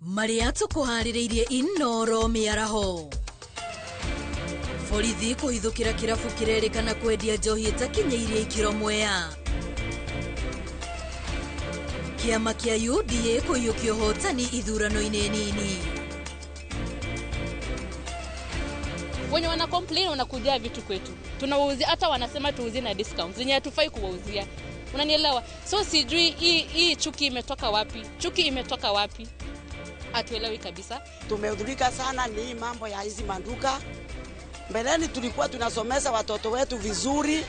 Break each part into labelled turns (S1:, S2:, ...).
S1: Maria tukuhaririirie inoro miaraho. Borithi kuhithukira kirabu kirerikana kwendia njohi itakinyeirie ikiro mwea. Kiama kia UDA kuyukio hotani ithurano-ini nini.
S2: Wenye wana complain wanakuja vitu kwetu. Tunawauzia, hata wanasema tuuzie na discounts. Zenye hatufai kuwauzia. Unanielewa? So sijui hii chuki imetoka wapi? Chuki imetoka wapi? Hatuelewi kabisa.
S3: Tumehudhurika sana ni mambo ya hizi manduka. Mbeleni tulikuwa tunasomesha watoto wetu vizuri.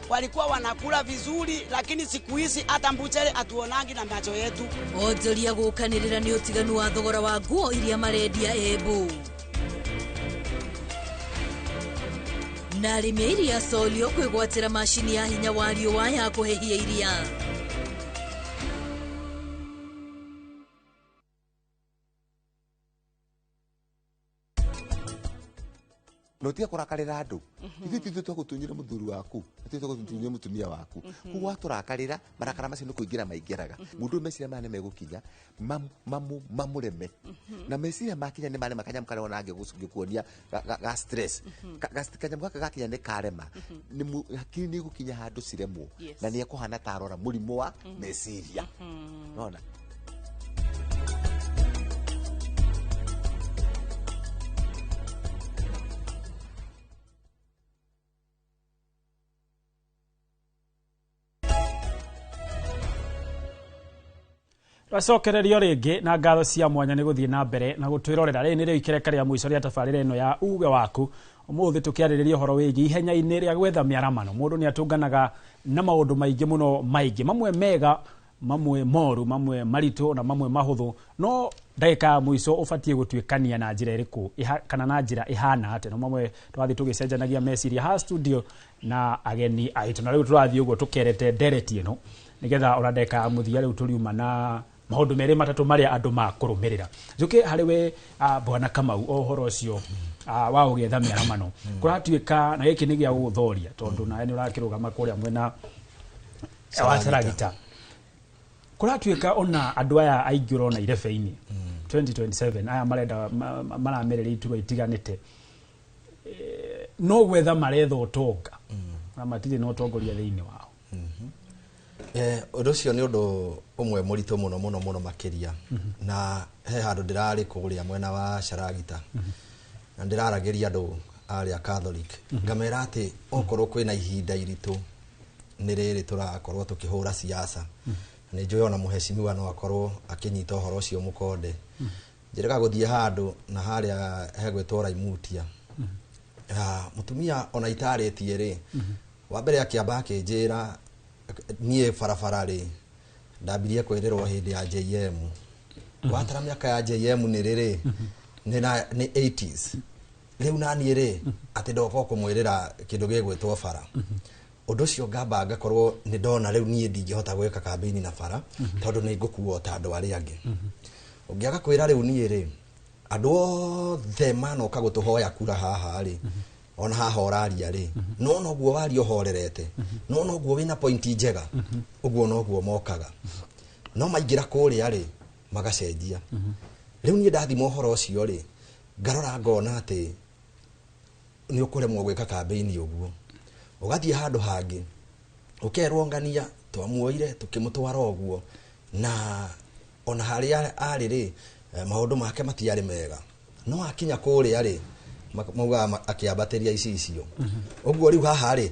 S3: Walikuwa wanakula vizuri, lakini siku hizi hata mbuchere atuonangi na macho yetu.
S1: Ojoria gukanirira ni utiganu wa thogora wa nguo iria marendia Embu. Na arĩmi iria solio kwĩgwatĩra mashini ya hinya wa riũa ya kũhehia iria.
S4: No tia kurakarira andu ithu twagutunyira muthuri waku ithu twagutunyira mutumia waku kuwa turakarira marakara macio nukuingira maingiraga mundu meciria mane megukinya mamureme na meciria makinya ni mane makanya mukare ona ange gukuonia ga stress kanya mwaka gakinya ni karema ni hakiri ni gukinya handu ciremwo na ni ekuhana tarora murimo wa meciria nona.
S5: Twacokererio ringi na ngatho cia mwanya ni guthie na mbere na gutwirorera ri ni ri ikereka ria mwico ria tabarira ino ya uge waku umuthi tukiaririria uhoro wigi ihenya-ini ria gwetha miaramano mundu ni atunganaga na maundu maingi muno maingi mamwe mega mamwe moru mamwe maritu na mamwe mahuthu no ndagika mwico ubatie gutwikania na njira iriku kana na njira ihana ate no mamwe twathi tugicenjanagia meciria ha studio na ageni aitu na riu turathi uguo tukerete ndereti ino nigetha ona ndeka muthia riu turiuma na maundu meri matatu maria andu makurumirira njuke hariwe bwana Kamau ohoro ucio wa ugetha miaramano kuratuika na giki ni gia guthoria tondu nawe ni urakirugama kuria mwena wa Saragita kuratuika ona andu aya aingi urona irebe-ini 2027 aya marenda maramerera iturwa itiganite no gwetha maretha utonga na matire no utongoria thiini wao.
S6: Undu ucio ni undu umwe murito muno makiria na he handu ndirari kuguria mwena wa Saragita na ndiraragiria andu aria Catholic ngamera ati okorwo kwina ihinda iritu ni riri turakorwo tukihura siasa ni njui ona muheshimiwa no akorwo akinyita uhoro ucio mukonde njiraga guthie handu na haria hegwetwo Raimutia mutumia ona itaretie ri wa mbere akiamba akinjira nie farafara ri ndabirie kwererwo hindi ya JM watara miaka ya JM ni riri ni 80s riu nani ri ati ndoka kumwirira kindu gigwetwo fara undu ucio ngamba ngakorwo ni ndona riu nie ndingihota gweka campaign na fara tondu ni ngukuo ta andu ari angi ungiaga kwira riu nie ri andu othe manoka gutuhoya kura haha ri ona haha oraria ri no guo wari ohorerete no guo wina point njega uguo no guo mokaga no maingira kuria ri magacenjia riu nie ndathi mohoro ucio ri ngarora ngona ati ni ukuremwo gweka campaign uguo ugathie handu hangi ukerwongania twamuoire tukimutwara uguo na ona haria ari ri maundu make matiari mega no akinya kuria ri mauga akiambatiria icio uguo riu haha ri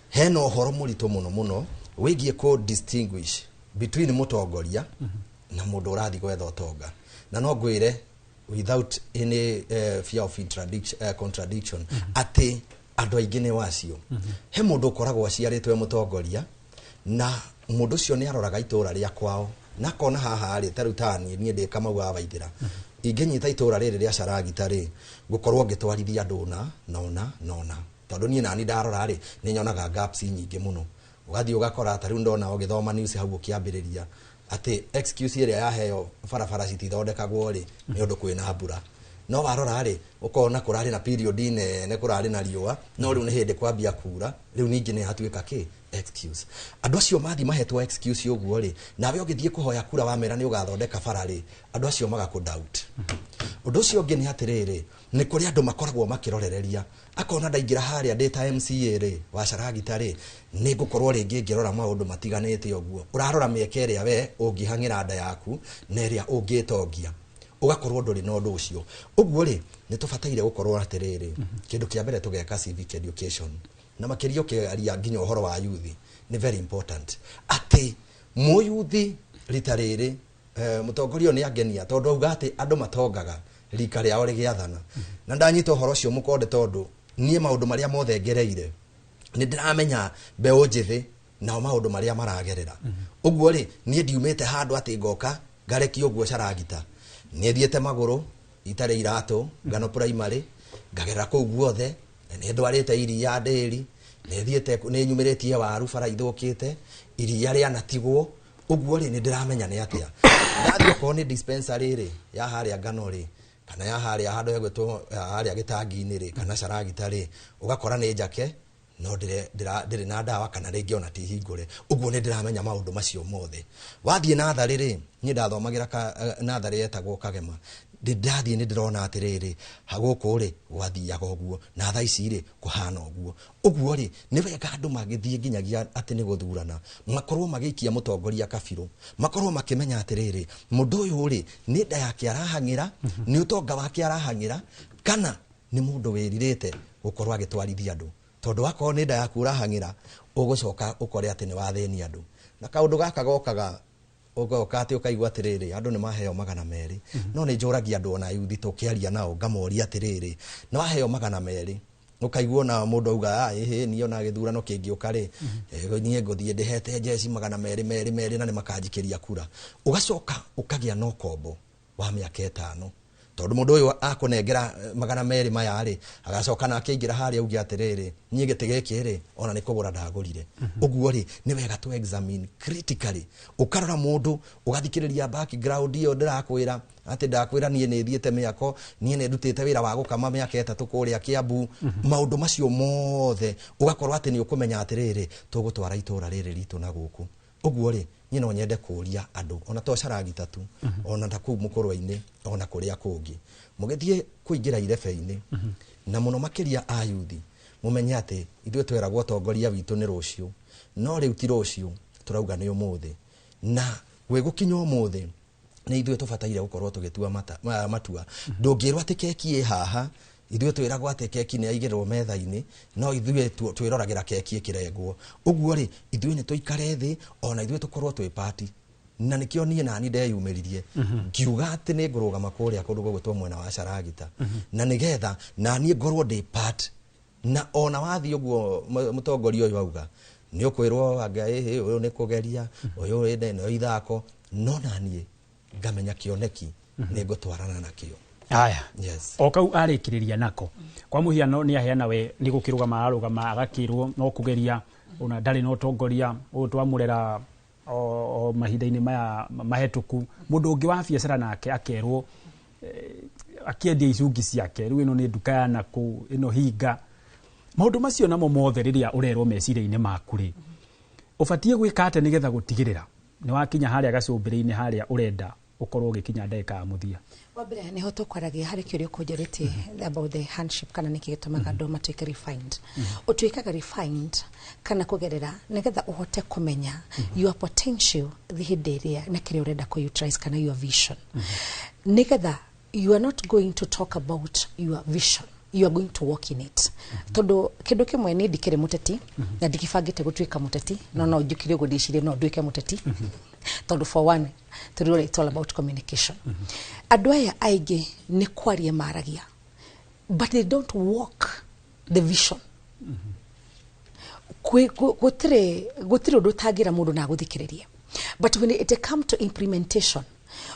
S6: hena uhoro murito muno wigie ko distinguish between mutongoria na mundu urathi gwetha utonga na no ngwire without any fear of contradiction ati andu aingi ni wacio he mundu ukoragwo aciaritwe mutongoria na mundu ucio ni aroraga itura ria kwao na kona haha ri tarutani nie ndi Kamau wa Waithira inginyita itura riri ria Saragita ri gukorwo ngitwarithia andu nona tondu nie nani ndarora ri ni nyonaga gaps nyingi muno ugathi ugakora ta riu ndona ugithoma news hau ukiambiriria ati excuse iria yaheo farafara citithondekagwo ri ni undu kwina mbura no warora ri ukona kurari na period ne kurari na riua no riu ni hindi kwambia kura riu ningi ni hatuika ki excuse andu acio mathi mahetwo excuse uguo ri nawe ungithie kuhoya kura wamera ni ugathondeka barari andu acio magaku doubt undu ucio ungi ni atiriri ni kuri andu makoragwo makirorereria akona ndaingira haria data MCA ri wa Charagita ri ni ngukorwo ringi ngirora maundu matiganite uguo urarora mieke iria we ungihangira nda yaku na iria ungitongia ugakorwo nduri na undu ucio uguo ri ni tubataire gukorwo atiriri kindu kia mbere tugeka civic education na makirio kiaria nginya uhoro wa youth ni very important ati mu youth ritariri mutongorio ni agenia tondu auga ati andu matongaga rika riao rigiathana na ndanyita uhoro ucio mukonde tondu nie maundu maria mothe ngereire ni ndiramenya mbeu njithi na maundu maria maragerera uguo ri nie ndiumite handu ati ngoka ngareki uguo Charagita ni thiete maguru itare irato ngano primary ngagerera ku guothe ni ndwarite iria nderi ni thiete ni nyumiritie waru bara ithukite iria ria natigwo uguo ri ni ndiramenya ni atia ndathio ko ni dispensary ri ya haria ngano ri kana ya haria handu hegwetwo haria gitangi-ini ri kana Charagita ri ugakora ni njake no ndire na ndawa kana ringi ona ti hingure uguo ni ndiramenya maundu macio mothe wathie na thari ri ni ndathomagira na thari etagwo Kagema ndathie ni ndirona atiriri haguku ri gwathiaga uguo na tha ici ri kuhana uguo ri ni wega andu magithie nginyagia ati ni guthurana makorwo magiikia mutongoria kabiru makorwo makimenya atiriri mundu uyu ri ni nda yake arahangira ni utonga wake arahangira kana ni mundu wiririte gukorwo agitwarithia andu tondu wako ni nda yaku urahangira ugucoka ukore ati ni watheni andu na kaundu gaka gokaga ugoka ati ukaigwa atiriri andu ni maheo 200 no ni njuragia andu ona yuthi tukiaria nao ngamoria atiriri no aheo 200 ukaigwa na mundu auga ni ona githurano kingi ukari nie nguthie ndihete jeci 200 na ni makanjikiria kura ugacoka ukagia no kombo wa miaka 5 tondu mundu uyu akunengera 200 maya ri agacoka na akiingira haria ugi atiriri nie gite giki ri ona ni kugura ndagurire uguo ri ni wega tu examine critically ukarora mundu ugathikiriria background iyo ndirakwira ati ndakwira nie ni thiete miako nie ni ndutite wira wa gukama miaka 3 kuria Kiambu maundu macio mothe ugakorwa ati ni ukumenya atiriri tugutwara itura riri ritu na guku uguo ri nie no nyende kuria andu ona to Charagita tu ona ta ku mukorwa-ini ona kuria kungi mugithie kuingira irebe-ini na muno makiria a yuthi mumenye ati ithwe tweragwo tongoria witu ni rucio no riu ti rucio turauga ni umuthi na gwegukinya umuthi ni ithwe tubataire gukorwo tugitua matua ndungirwa ati keki haha ithwe twiragwo ati keki ni aigirwo metha-ini no ithwe twiragira keki ikirengwo uguo ri ithwe ni tuikare thi ona ithwe tukorwo twi party na nikio nie nani ndeyumiririe ngiuga ati ni ngurugama kuria kundu gugwitwo mwena wa Charagita na nigetha nani ngorwo ndi part na ona wathi uguo mutongoria uyu auga ni ukwirwo anga uyu ni kugeria uyu ende no ithako no nani ngamenya kioneki ni ngutwarana nakio
S5: aya
S6: yes
S5: okau arikiriria nako kwa muhiano ni aheana we ni gukirugama arugama agakirwo no kugeria ona ndari no tongoria uyu twamurera o mahinda-ini maya mahetuku mundu ungi wa biacara nake akerwo akiendia icungi ciake riu ino ni nduka ya naku ino hinga maundu macio namo mothe riria urerwo meciria-ini maku ri ubatie gwika ate nigetha gutigirira ni wakinya haria gacumbiri-ini haria urenda ukorwo ugikinya ndeka ya muthia
S7: wabere ni hoto kwaragia hari kiurio kunjurite about the handship kana niki gitumaga andu matuike refined utuikaga refined kana kugerera nigetha uhote kumenya your potential the hideria na kire urenda ku utilize kana your vision nigetha you are not going to talk about your vision, you are going to walk in it. Todo kindu kimwe ni ndikire muteti na ndikibangite gutuika muteti no njukire gudicirie no nduike muteti todo for one to it's all about communication. Andu aya aige ni kwaria maragia but they don't walk the vision. Gutire undu tangira mundu na guthikiriria, but when it come to implementation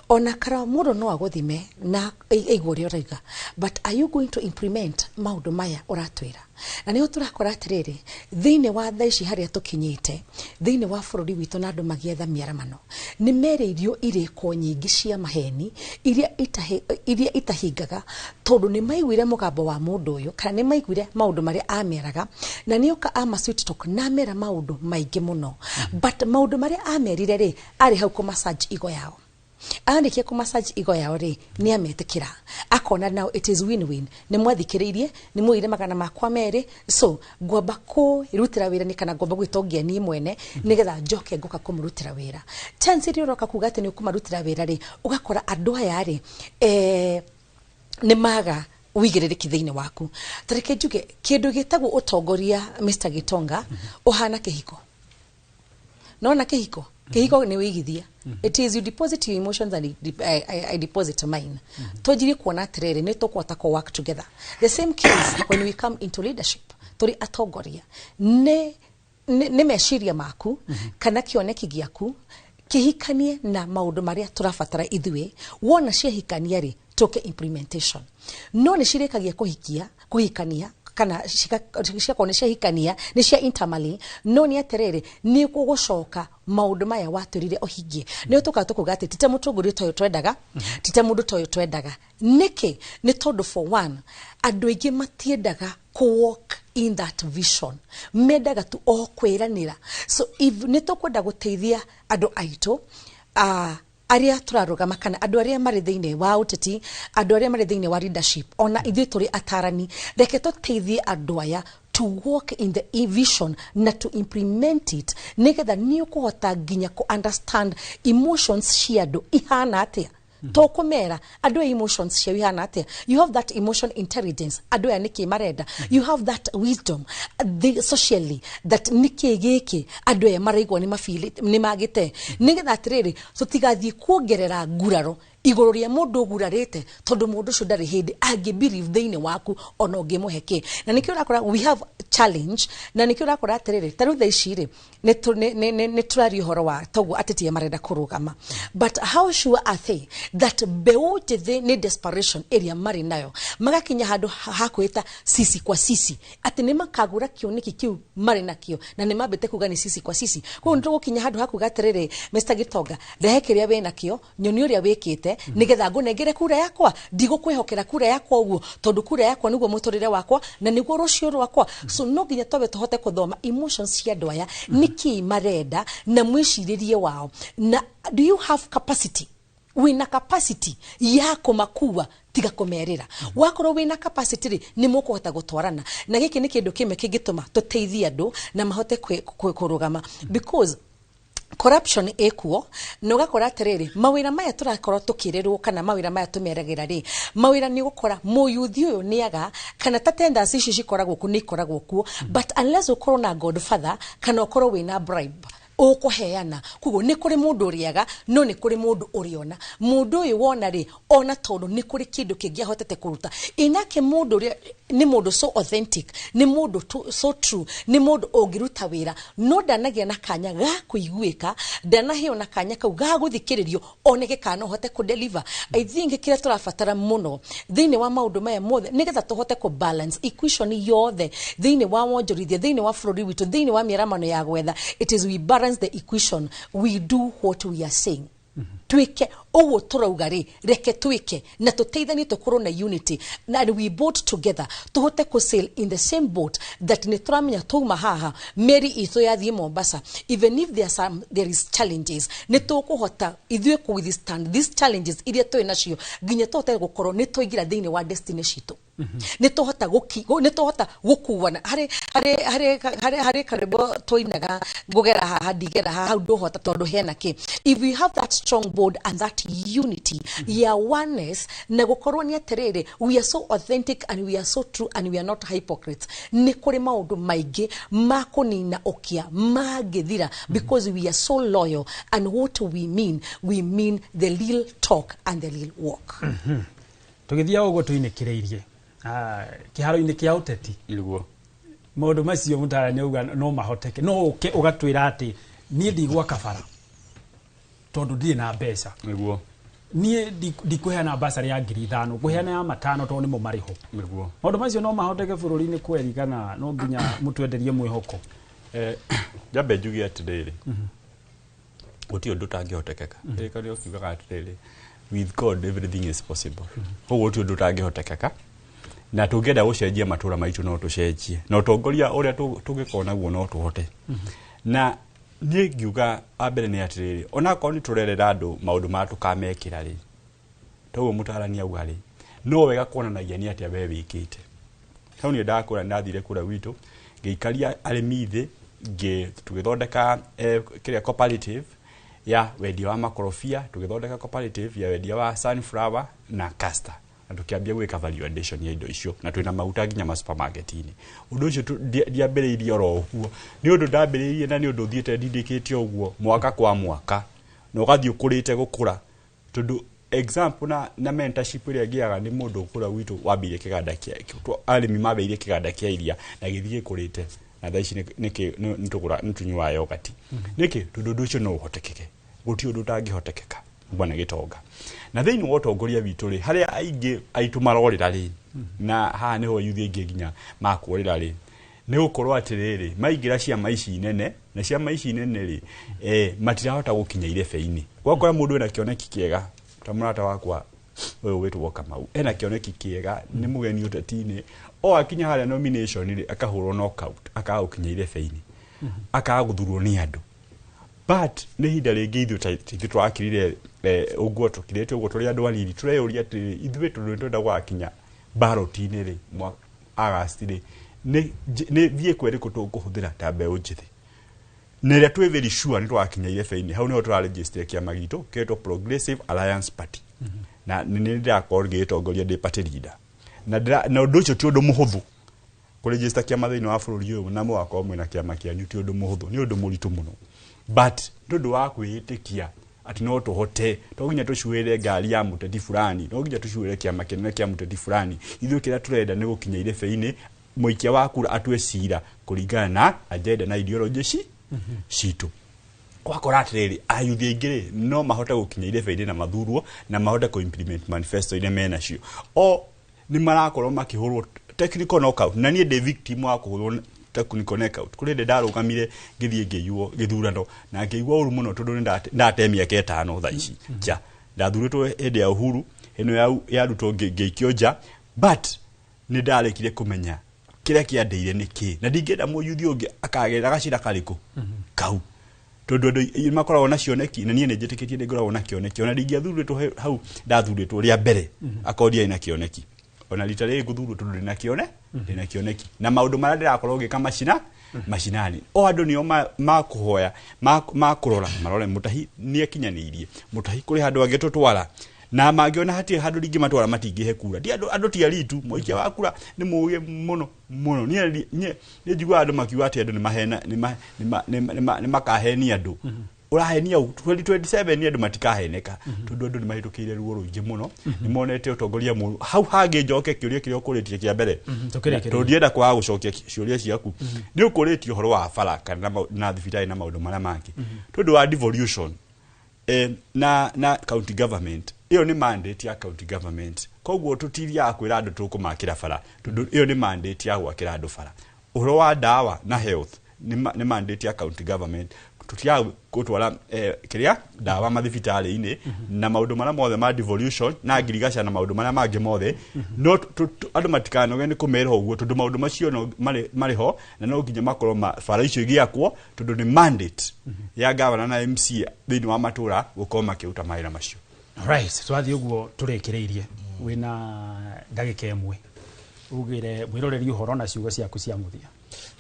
S7: ona kara mũndũ no agũthime na eigwo ũrĩa ũrauga, but are you going to implement maũndũ maya ũratwĩra? Na nĩho tũrakora atĩrĩrĩ, thĩinĩ wa thaa ici harĩa tũkinyĩte thĩinĩ wa bũrũri witũ na andũ magĩetha mĩaramano, nĩ merĩirio irĩko nyingĩ cia maheni iria itahingaga, tondũ nĩ maiguire mũgambo wa mũndũ ũyũ kana nĩ maiguire maũndũ marĩa ameraga, na nĩoka ama-sweet talk na amera maũndũ maingĩ mũno, but maũndũ marĩa amerire rĩ arĩ hau kũmassage igo yao. Arĩkia kũmassage igo yao rĩ nĩ ametĩkĩra, akona now it is win-win, nĩ mwathikĩrĩirie, nĩ mũire magana makwa merĩ, so ngwamba kũrutĩra wĩra, nĩ kana ngwamba gwĩtongia niĩ mwene nĩgetha njoke ngoka kũmũrutĩra wĩra. Chance iria ũroka kuga atĩ nĩ ũkũmarutĩra wĩra rĩ, ũgakora andũ aya rĩ nĩ maga wĩigĩrĩrĩki thĩinĩ waku. Tareke njuge kĩndũ gĩtagwo ũtongoria, Mr. Gitonga, ũhana kĩhiko. Nona kĩhiko nĩ wĩigithia. It is you deposit your emotions and I deposit mine. Tojiri kuona atĩrĩrĩ nĩ tũkũhota kũ work together. The same case when we come into leadership. Tũrĩ atongoria. Nĩ meciria maku kana kĩoneki gĩaku kĩhikanie na maũndũ marĩa tũrabatara ithuĩ. Wona ciahikania rĩ toke implementation. No nĩ cirĩkagia kũhikania kana ciakorwo nĩ ciahikania nĩ cia intermarry, no nĩ atĩrĩrĩ nĩ gũgũcoka maũndũ maya watũrire ũhingie. Nĩ tũkaga tũkuga atĩ tite mũtongoria toyo twendaga, tite mũndũ toyo twendaga. Nĩkĩ? Nĩ tondũ for one, andũ aingĩ matiendaga walk in that vision, mendaga tu o kwĩranĩra. So if nĩ tũkwenda gũteithia andũ aitũ aria turarugama kana andũ arĩa marĩ thĩinĩ wa ũteti, andũ arĩa marĩ thĩinĩ wa leadership, ona ithuĩ tũrĩ atarani, reke tũteithie andũ aya to walk in the vision na to implement it, nĩgetha nĩ ũkũhota nginya ku understand emotions cia andũ ihana atĩa. Tokumera ado emotions cia ihana atĩa. You have that emotion intelligence, ado ya niki marenda. You have that wisdom socially that niki giki ado ya maraigwa ni mafili ni magite. Nĩgetha atĩrĩrĩ tũtigathiĩ kuongerera nguraro igũrũ rĩa mũndũ ũgurarĩte tondũ mũndũ ũcio ndarĩ hĩndĩ angĩ-believe thĩinĩ waku ona ũngĩmũhe. Na nĩkĩo ũrakora we have challenge, na nĩkĩo ũrakora atĩrĩrĩ tarũ thaa ici rĩ nĩ tũraria ũhoro wa toguo ateti marenda kũrũgama, but how sure are they that mbeũ njĩthĩ nĩ desperation area marĩ nayo magakinya handũ hakwĩta sisi kwa sisi atĩ nĩ makagũra kĩoneki kĩu marĩ nakĩo na nĩ mambĩte kuga nĩ sisi kwa sisi. Koguo nĩ tũgũkinya handũ hakuga atĩrĩrĩ Mr. Gitonga, rehe kĩrĩa wĩ nakĩo, nyoni ũrĩa wĩkĩte nĩgetha ngũnengere kura yakwa, ndigũkwĩhokera kura yakwa ũguo tondũ kura yakwa nĩguo mũtũrĩre wakwa na nĩguo rũciũ rwakwa. So no nginya twabe tũhote kũthoma emotions cia andũ aya nĩkĩ marenda na mwĩcirĩrie wao. Na do you have capacity? Wina capacity ya kũmakua tiga kũmerĩra. Wakorwo wina capacity rĩ nĩ mũkũhota gũtwarana. Na gĩkĩ nĩ kĩndũ kĩmwe kĩngĩtũma tũteithie andũ na mahote kũrũgama, because corruption ekuo no gakora atĩrĩrĩ mawĩra maya tũrakorwo tũkĩrĩrwo kana mawĩra maya tũmeragĩra rĩ mawĩra nĩ gũkora mũyuthi ũyũ nĩaga kana tatenders ici cikoragwo kuo nĩ ikoragwo kuo, but unless ũkorwo na godfather kana ũkorwo wĩna bribe ũkũheana. Koguo nĩ kũrĩ mũndũ ũrĩaga no nĩ kũrĩ mũndũ ũrĩona. Mũndũ ũyũ wona rĩ ona tondũ nĩ kũrĩ kĩndũ kĩngĩ ahotete kũruta inake mũndũ ũrĩa nĩ mũndũ so authentic, nĩ mũndũ so true, nĩ mũndũ ũngĩruta wĩra no ndanagia na kanya ga kũiguĩka, ndanaheo na kanya kau ga gũthikĩrĩrio oneke kana ũhote kũdeliver. I think kĩrĩa tũrabatara mũno thĩinĩ wa maũndũ maya mothe nĩgetha tũhote kũbalance equation yothe thĩinĩ wa wonjorithia, thĩinĩ wa bũrũri witũ, thĩinĩ wa mĩaramano ya gwetha, it is we balance the equation, we do what we are saying. Twike owo turauga ri reke twike na tuteithanie tukorwo na unity na we boat together tuhote ku sail in the same boat that ni turamenya tuma haha meri ithu yathie Mombasa, even if there is challenges ni tukuhota ithuĩ ku withstand these challenges iria twĩ nacio nginya tuhote gukorwo ni tuigira thĩinĩ wa destiny citu. Ni tuhota gukuana hari karibu toinaga gugera haha ndigera haha nduhota tondu hena ki. If we have that strong board and that unity ya oneness na gukorwo ni atiriri we are so authentic and we are so true and we are not hypocrites, ni kuri maundu maingi makunina okia magithira because we are so loyal and what we mean the real talk and the real walk.
S5: Tugithia ugo tuinekireirie kiharo-inĩ kĩa ũteti
S8: iliguo
S5: maũndũ macio mũtarani uga no mahoteke no ũgatwĩra atĩ niĩ ndigwa kabara tondũ ndirĩ na mbeca
S8: nĩguo
S5: niä ndikuheana basarä ya 5,000 kuheana ya 5,000 tondå nä mo marä ho maå ndå macio no mahoteke bå rå ri-inä kweri kana no nginya må twenderie mwä hoko
S8: njambe njuge atä rä rä gå tiå ndå tangä hotekeka ä rä kiugaga atä rä rä with God everything is possible koguo gå tiå ndå tangä hotekeka na tå ngä enda gå cenjia matå ra maitå no tå cenjie na å tongoria å rä a tå ngä korwo naguo no tå hote na niä ngiuga wa mbere nä atä rä rä onakorwo nä tå rerera andå maå ndå marä a tå kamekä ra rä toguo må tarani auga rä no wega kuonanagia nä atä a we wä kä te hau nä endaga kwä ndathire kå rä a witå ngä ikaria arä mi thä tå gä thondeka kä rä a cooperative ya wendia wa makorobia tå gä thondeka cooperative ya wendia wa sunflower na castor na tå kä ambia gwä ka valuation ya indo icio na twä na maguta nginya ma supermarket-inä å ndå å cio ndiambä rä irie oro å guo nä å ndå ndambä rä irie na nä å ndå thiä te ndindä te å guo mwaka kwa mwaka na å gathiä å kå rä te gå kå ra tondå example na mentorship ä rä a ngäaga nä må ndå kå ra witå wambä ire kä ganda arä mi mambä ire kä ganda kä a iria na gä thiä gä kå rä te na tha ici nä tå nyuaga yogati nä kä tondå å ndå å cio no å hotekeke gå tiå ndå tangä hotekeka bwana gä tonga na thä inä wa ũtongoria witå rä harä a aingä aitå marorä ra rä na haha nä ho yuthi aingä nginya makuorä ra rä nä gå korwo atä rä rä maingä ra ciama ici nene na ciama ici nene rä matirahota gå kinya irebe-inä gwakora må ndå ena kä oneki kä ega ta må rata wakwa å yå wä two Kamau ena kä oneki kä ega nä må geni å teti-inä o akinya harä a nomination rä akahå rwo knockout akaga gå kinya irebe-inä akaga gå thurwo nä andå but nä hinda rä ngä ithuä twarakirire å guo tå kä rä te å guo tå rä andå anini tå reå ria atä ithuä tå nä twenda gwakinya baroti-inä rä agasti rä nä thiä kwerä kå tå kå hå thä ra ta mbeå njä thä na ä rä a twä very sure nä twakinya irebe-inä hau nä ho tå raregister kä ama gitå ketwo Progressive Alliance Party na nä ndärakorwo ngä gä tongoria ndä party leader na å ndå å cio ti å ndå må hå thå kå register kä ama thä inä wa bå rå ri å yå na må gakorwo mwä na kä ama kä anyu ti å ndå må hå thå nä å ndå må ritå må no but nä å ndå wa kwä ä tä kia ati no tå hote to nginya tå cuä re ngari ya må teti fulani no nginya tå cuä re kä ama kä nene kä a må teti fulani ithuä kä rä a tå renda nä gå kinya irebe-inä må ikia wa kura atue cira kå ringana na agenda na ideology citå gwakora atä rä rä ayuthi aingä rä no mahote gå kinya irebe-inä na mathurwo na mahote kå implement manifesto-inä menacio o nä marakorwo makä hå rwo technical knockout na niä ndä victim wa kå hå rwo technical knockout kå rä ndä ndarå gamire ngä thiä ngä iwo gä thurano na ngä igua å ru må no tondå nä ndate mä aka 5 tha ici nja ndathurä two hä ndä ya Uhuru ä no yarutwo ngä ikio nja but nä ndarä kire kå menya kä rä a kä andä ire nä kä na ndingä enda må yuthi å ngä akagerera gacira karä kå kau tondå andå makoragwo na cioneki na niä nä njä tä kä tie nä ngoragwo na kä oneki ona ndingäathurä two hau ndathurä two rä a mbere akoria na kä oneki ona rita rä ngå thurwo tondå ndä na kä oneki na maå ndå marä a ndä rakorwo gä ka macinani o andå nä o makå hoya makå rora marore må tahi nä ekinyanä irie må tahi kå rä handå angä tå twara na mangä ona hatirä handå ringä matwara matingä he kura ndi andå ti aritu moikia wa kura nä må gä må no nä njiguaga andå makiuga atä andå nä makahenia andå urahenia 2027 andå matikaheneka tondu andå nä mahätå kä ire ruo rå ingä må no nä monete å tongoria må hau hangä njoke kä å ria kä rä a å kå rä tie kä a mbere tondå ndienda kwaga gå cokia ciå ria ciaku nä å kå rä tie å horo wa bara kana na thibitarä na maå ndå marä a mangä tondå wa devolution na county government iyo nä mandate ya county government koguo tå tithiaga kwä ra andå tå kå makä ra bara tondå iyo nä mandate ya gwakä ra andå bara å horo wa ndawa na health nä mandate ya county government tutiaga gutwara kiria ndawa mathibitarĩ-inĩ na maũndũ marĩa mothe ma devolution na ngirigaca na maũndũ marĩa mangĩ mothe no andũ matikanoge nĩ kũmera ũguo tondũ maũndũ macio no marĩ ho na no nginya makorwo bara icio igĩakwo tondũ nĩ mandate ya gavana na MCA thĩinĩ wa matũra gũkorwo makĩruta mawĩra macio.
S5: Right, twathiĩ ũguo tũrĩkĩrĩirie wĩna ndagĩka ĩmwe ugire mwiroreri uhoro na ciugo ciaku cia muthia.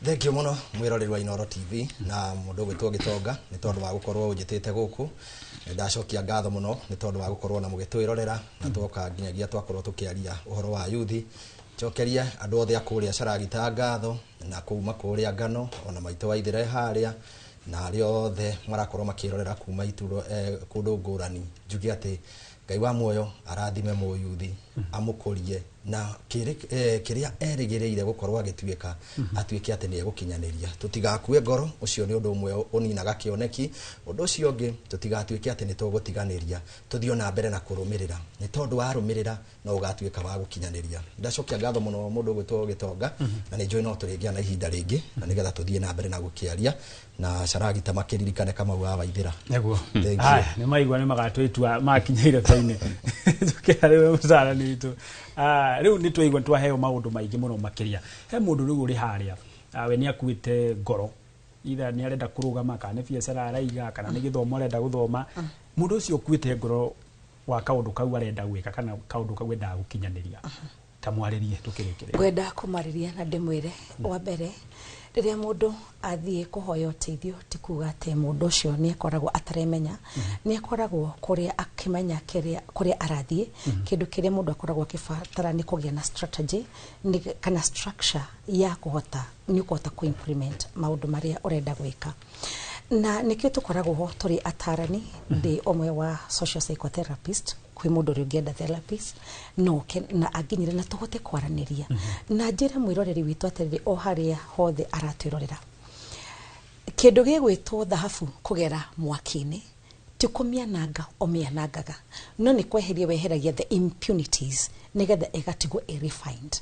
S6: Thank you muno mwiroreri wa Inooro TV na mundu gwitwo Gitonga ni tondu wa gukorwo unjitite guku ndacokia ngatho muno ni tondu wa gukorwo na mugitwirorera na twoka nginyagia twakorwo tukiaria uhoro wa yuthi cokeria andu othe akuria Caragita ngatho na kuuma kuria Ngano ona maito wa ithire haria na ari othe marakorwo makirorera kuma ituro kundu ngurani njugi ati Ngai wa muoyo arathime muyuthi amukurie na kiria erigireire gukorwo agituika atuike ati ni egukinyaniria tutigakue ngoro ucio ni undu umwe uninaga kioneki undu ucio ungi tutigatuike ati ni tugutiganiria tuthio na mbere na kurumirira ni tondu warumirira no ugatuika wa gukinyaniria ndacokia ngatho muno mundu gwitwo Gitonga na ni njoi no turingia na ihinda ringi na nigetha tuthie na mbere na gukiaria na Sharagita makiririkane kama wa Waithira
S5: neguo ni maigwa ni magatwitua makinyaire taine tukere musara ni tu riu ni twaigwa twaheo maundu maingi muno makiria he mundu riu uri haria we ni akuite ngoro ida ni arenda kurugama kana biacara araiga kana ni githomo arenda guthoma mundu ucio ukuite ngoro wa kaundu kau arenda gwika kana kaundu kau enda gukinyaniria tamwaririe tukirikire
S7: gwenda kumariria na ndimwire wa mbere riria mundu athie kuhoya uteithio tikuga ate mundu ucio ni akoragwo ataremenya ni akoragwo kuria akimenya kuria arathie kindu kiria mundu akoragwo akifatara ni kugia na strategy ni kana structure ya kuhota ni kuhota ku implement maundu maria urenda gwika na nikio tukoragwo ho turi atarani ndi omwe wa social psychotherapist kwi mundu uri ungienda therapist no na aginyire na tuhote kwaraniria na njira mwiroreri witu atiriri o haria hothe aratwirorera kindu gigwitwo thahabu kugera mwakini tikumiananga omianangaga no ni kweheria weheragia the impunities nigetha igatigwo refined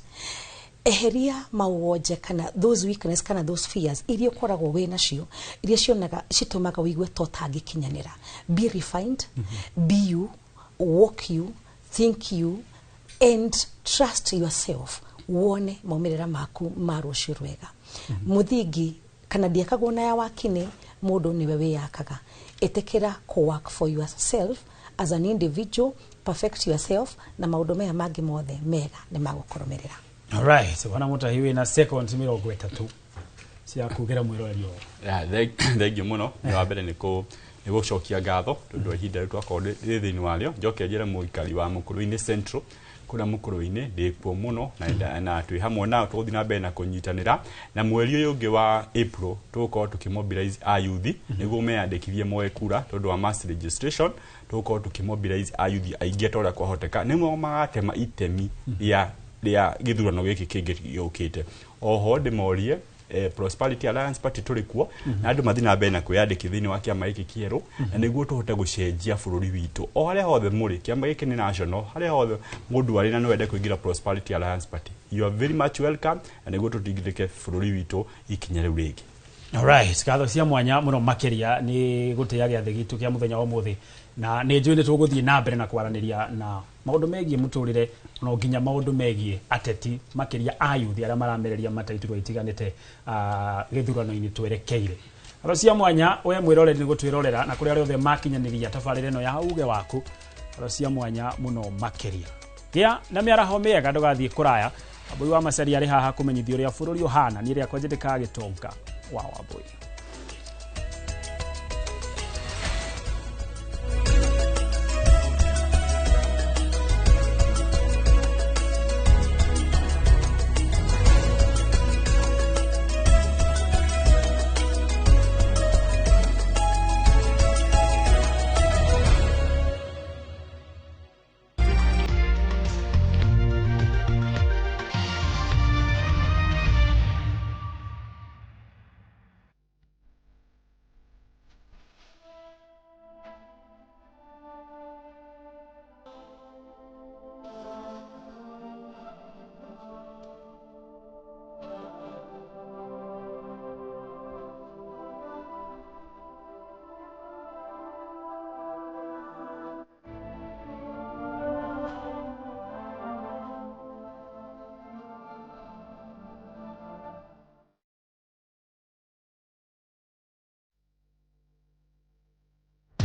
S7: eheria mauoje kana those weakness kana those fears iria ukoragwo we nacio iria cionaga citumaga wigue totangikinyanira be refined be you walk you think you and trust yourself wone maumirira maku marucio rwega muthingi kana ndiakagwo na ya wakini mundu niwe wiyakaga etekera ko work for yourself as an individual perfect yourself na maundu maya mangi mothe mega ni magukoromerera.
S5: All right, so wana muta hiwe na seconds 30 cia kugera mwirorero.
S8: Thank you muno ni wa mbere niko gucokia ngatho tondu ihinda ritu akorwo thini walio njoke njire muikari wa Mukuruini Central kuna Mukuruini ndikuo muno na twi hamwe na tuthi na mbere na kunyitanira na mweri uyu ungi wa April tuko tukimobilize ayuthi niguo meyandikithie moe kura tondu wa mass registration tuko tukimobilize ayuthi aingi toria kwahoteka nimwe magatema itemi ria githurano giki kingi giukite oho ndimorie Prosperity Alliance Party turikuo na andu mathina mbere na kwiyandikithini wa kiama giki kieru na niguo tuhote gucenjia bururi witu o haria hothe muri kiama giki ni national haria hothe mundu ari na no ende kuingira Prosperity Alliance Party you are very much welcome na niguo tutigithike bururi witu ikinya riu ringi.
S5: All right, gatho cia mwanya muno makiria ni gutia giathe gitu kia muthenya wa muthi na ni njui ni tuguthie na mbere na kwaraniria na maundu megie muturire no nginya maundu megie ateti makiria ayuthi aria maramereria mataitirwo itiganite githurano-ini twerekeire. Gatho cia mwanya we mwiroreri ni gutwirorera na kuria riothe makinyaniria tabarire no ya uge waku gatho cia mwanya muno makiria gia na miaraho mega ndugathie kuraya abui wa macari ari haha kumenyithio ria bururi uhana ni ria kwanjindika Gitonga wa Wambui.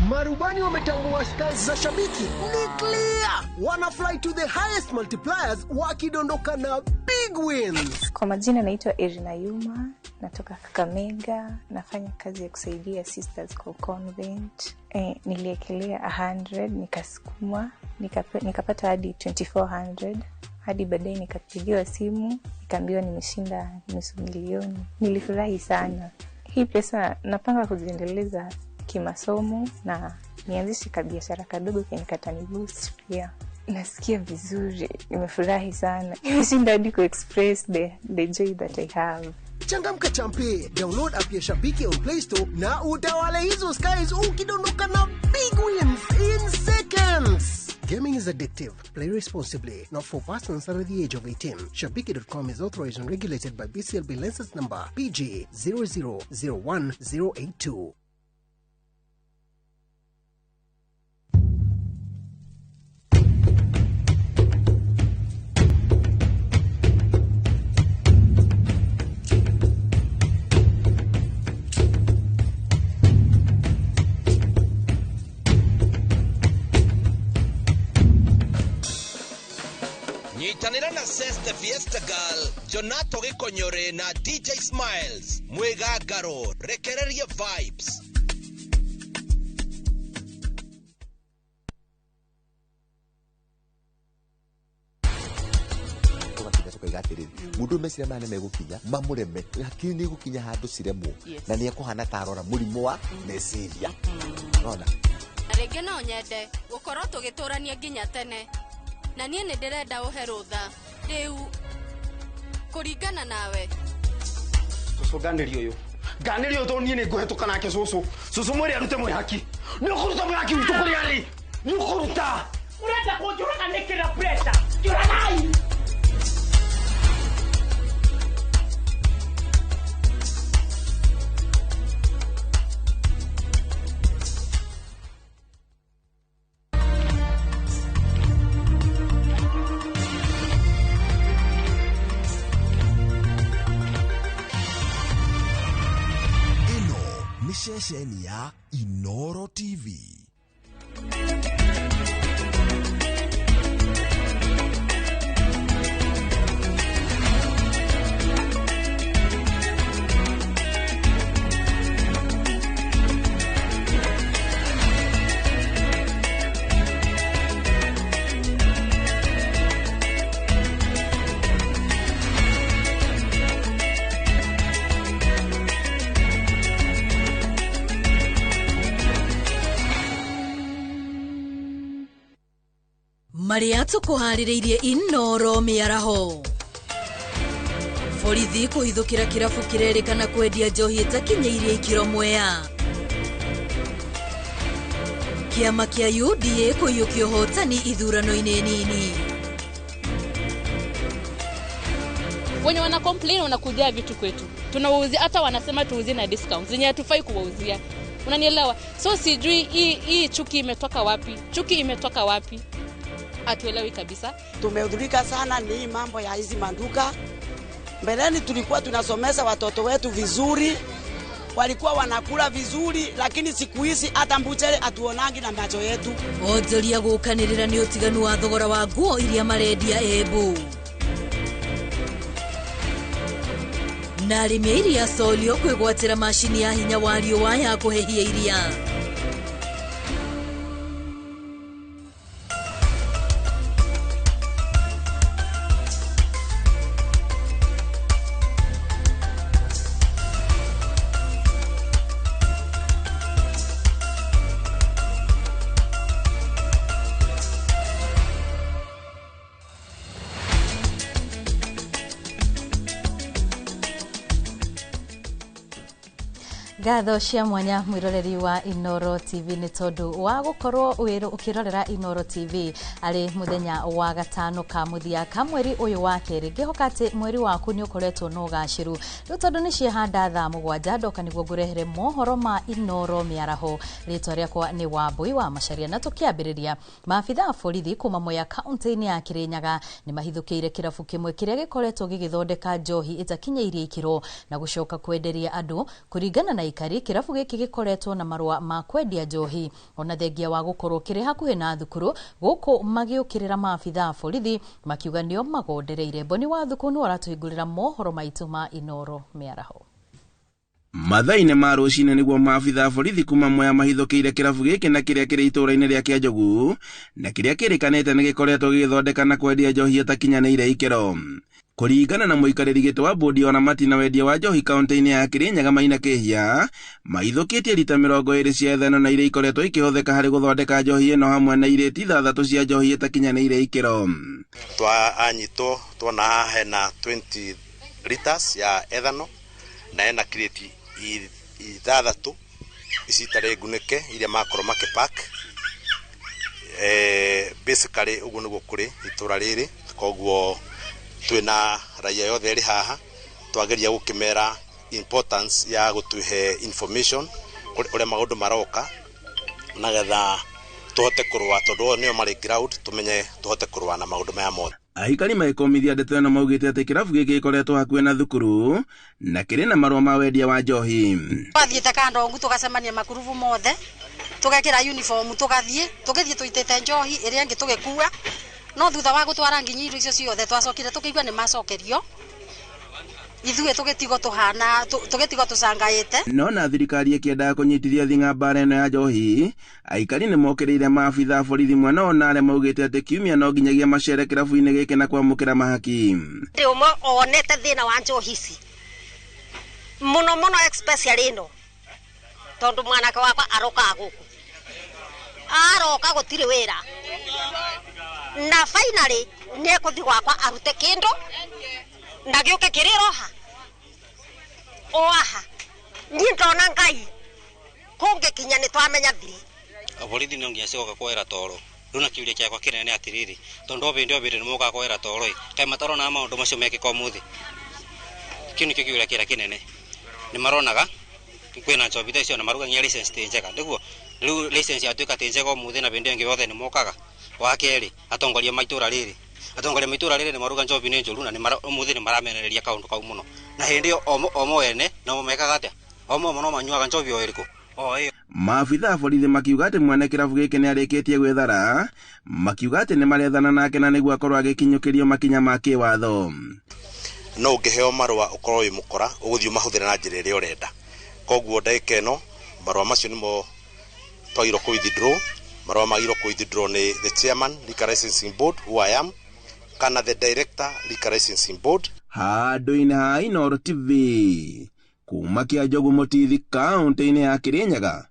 S9: Marubani wametambua stars za shabiki ni clear. Wana fly to the highest multipliers wakidondoka na big wins.
S10: Kwa majina naitwa Irina Yuma, natoka Kakamega, nafanya kazi ya kusaidia sisters kwa convent. Niliekelea 100, nikasukuma, nikapata hadi 2400. Hadi baadaye nikapigiwa simu, nikaambiwa nimeshinda nusu milioni. Nilifurahi sana. Hii pesa napanga kuziendeleza kimasomo na nianzishe biashara kadogo kenye katani boost pia. Nasikia vizuri, nimefurahi sana. Nimeshinda hadi ku-express the joy that I have.
S9: Changamka champe, download app ya Shabiki on Play Store na utawale hizo skies ukidondoka na big wins in seconds. Gaming is addictive. Play responsibly. Not for persons under the age of 18. Shabiki.com is authorized and regulated by BCLB license number PG 0001082.
S11: Nyitanira na Ses the Fiesta Girl, Jonato Gikonyore na DJ Smiles, Mwegagaro, rekereria vibes.
S4: Mundu mesira mane megukinya mamureme lakini gukinya handu ciremwo na ni ekuhana tarora murimo wa meciria ona
S12: rege no nyende gukorwo tugiturania nginya tene na nie ni ndirenda uherutha riu kuringana nawe
S13: susu ganĩrio to nie ni nguhetũka nake susu mwĩrĩ arute mwĩhaki ni ũkũruta mwĩhaki witũ kũrĩ arĩ ni ũkũruta ũrenda kũnjũraga nĩkĩra pressure njũragai.
S11: Shesheni ya Inoro TV.
S1: Maria tukuhaririirie Inoro miaraho. Borithi kuhithukira kirabu kirerikana kwendia njohi itakinyĩirie ikiro Mwea. Kiama kia UDA kũiyũkia ũhotani ithurano-inĩ nini.
S2: Wenye wana complain wanakuja vitu kwetu. Tunawauzia hata wanasema tuuzie na discount. Zenye hatufai kuwauzia. Unanielewa? So sijui hii chuki imetoka wapi? Chuki imetoka wapi? Atuelewi kabisa.
S3: Tumehudhurika sana ni mambo ya hizi manduka. Mbeleni tulikuwa tunasomesha watoto wetu vizuri, walikuwa wanakula vizuri, lakini siku hizi hata mbuchere atuonangi na macho yetu.
S1: Onjoria gukanirira ni utiganu wa thogora wa nguo iria marendia Embu. Na arĩmi iria Solio kwĩgwatĩra mashini ya hinya wa riũa ya kũhehia iria.
S14: Gatho cia mwanya mwiroreri wa Inoro TV ni tondu wa gukorwo ukirorera Inoro TV ari muthenya wa gatano ka muthia ka mweri uyu wa keri ngihokate mweri waku ni ukoretwo no gaciru riu tondu ni ciehanda thaa 7 ndoka niguo ngurehere mohoro ma Inoro miaraho ritwa riakwa ni Wambui wa Macharia na tukiambiriria maabitha a borithi kuma Mwea kaunti-ini ya Kirinyaga ni mahithukiire kirabu kimwe kiria gikoretwo gigithondeka njohi itakinyĩirie ikiro na gucoka kwenderia andu kuringana na ikari kirabu giki gikoretwo na marua ma kwendia njohi ona thengia wa gukorwo kiri hakuhi na thukuru guku magiukirira maabitha borithi makiuga nio magondereire. Boni wa thukuru waratuhingurira mohoro maitu ma Inoro miaraho.
S15: Mathaine ma rũcinĩ nĩguo maabitha borithi kuma Mwea mahithũkĩire kirabu gĩkĩ na kĩrĩa kĩrĩ itũũra-inĩ rĩa Kĩanjogu na kĩrĩa kĩrĩkanĩte nĩ gĩkoretwo gĩgĩthondeka na kwendia njohi ĩtakinyanĩire ikĩro. Kuringana na muikariri gito wa bodi ona matina wendia wa njohi kaunti-ini ya Kirinyaga Maina Kihia, maithukitie rita 20 cia ethano na iria ikoretwo ikihuthika hari guthondeka njohi ino hamwe na ireti 6 cia njohi itakinyanĩire ikiro.
S16: Anyitwo tuona hena 20 liters ya ethano na hena kireti 6 icitare ngunike iria makorwo makipack. Basically uguo niguo kuri itura riri, koguo twina raia yothe eri haha twageria gukimera importance ya gutuhe information ure maundu maroka nagetha tuhote kurwa tondu nio mari ground tumenye tuhote kurwa na maundu maya mothe.
S15: Aikari maikomithia ndeto ĩno maugĩte atĩ kĩrabu gĩkĩ gĩkoretwo hakuhĩ na thukuru na kĩrĩ na marũa ma wendia wa njohi.
S17: Twathiĩte kandongu tũgacemania makurubu mothe tugekĩra uniform tũgathiĩ tũitĩte njohi ĩrĩa ĩngĩ tũgĩkua, no thutha wa gũtwara nginya indo icio ciothe twacokire tũkĩigua nĩ macokerio ithuĩ tũgĩtigo tũcangaĩte.
S15: No na thirikari ĩkĩendaga kũnyitithia thing'a mbara ĩno ya njohi, aikari nĩ mokĩrĩire maabitha a borithi mwena ona arĩa maugĩte atĩ kiumia no nginyagia macere kĩrabu-inĩ gĩkĩ na kwamũkĩra mahaki.
S17: Ndĩ ũmwe onete thĩna wa njohi ici mũno especially ĩno, tondũ mwanake wakwa arokaga gũkũ aroka gũtirĩ wĩra na finally nĩ ekũthi gwakwa arute kĩndũ na gĩũke kĩrĩroha oaha niĩ ndona Ngai kũngĩkinya nĩ twamenya thiri.
S18: Borithi no nginya cigoka kuoera toro rĩu na kiuria kĩakwa kĩnene atiriri tondũ obĩndĩ nĩ moka kuoera toro kaĩ matarona maũndũ macio mekĩka ũmũthĩ. Kĩu nĩkĩo kiuria kĩrĩa kĩnene nĩ maronaga kwĩna njobi icio na maruga nginya license ti njega, nĩguo rĩu license yatuĩka ti njega ũmũthĩ na bĩndĩ ĩngĩ yothe nĩ mokaga. Wa kerĩ atongoria maitũra rĩrĩ nĩ maruga njobi nĩ njũru na ũmũthĩ nĩ maramenereria kaũndũ kau mũno na hĩndĩ omo ene no mekaga atĩa omo no manyuaga njobi o ĩrĩkũ.
S15: Maabitha a borithi makiuga atĩ mwene kĩrabu gĩkĩ nĩ arĩkĩtie gwĩthara, makiuga atĩ nĩ marethana nake na nĩguo akorwo agĩkinyũkĩrio makinya ma kĩwatho.
S16: No ũngĩheo marũa ũkorwo wĩ mũkora ũgũthiĩ mahũthĩre na njĩra ĩrĩa ũrenda, koguo ndagĩka ĩno marũa macio nĩmo twagĩrĩirwo kũ-withdraw. Marũa magĩrĩirwo kũ-withdraw nĩ the chairman Liquor Licensing Board who I am kana the director Liquor Licensing Board.
S15: Handũ-inĩ ha Inooro TV kuma Kĩanjogu Mũtithi kaunti-inĩ ya Kirinyaga,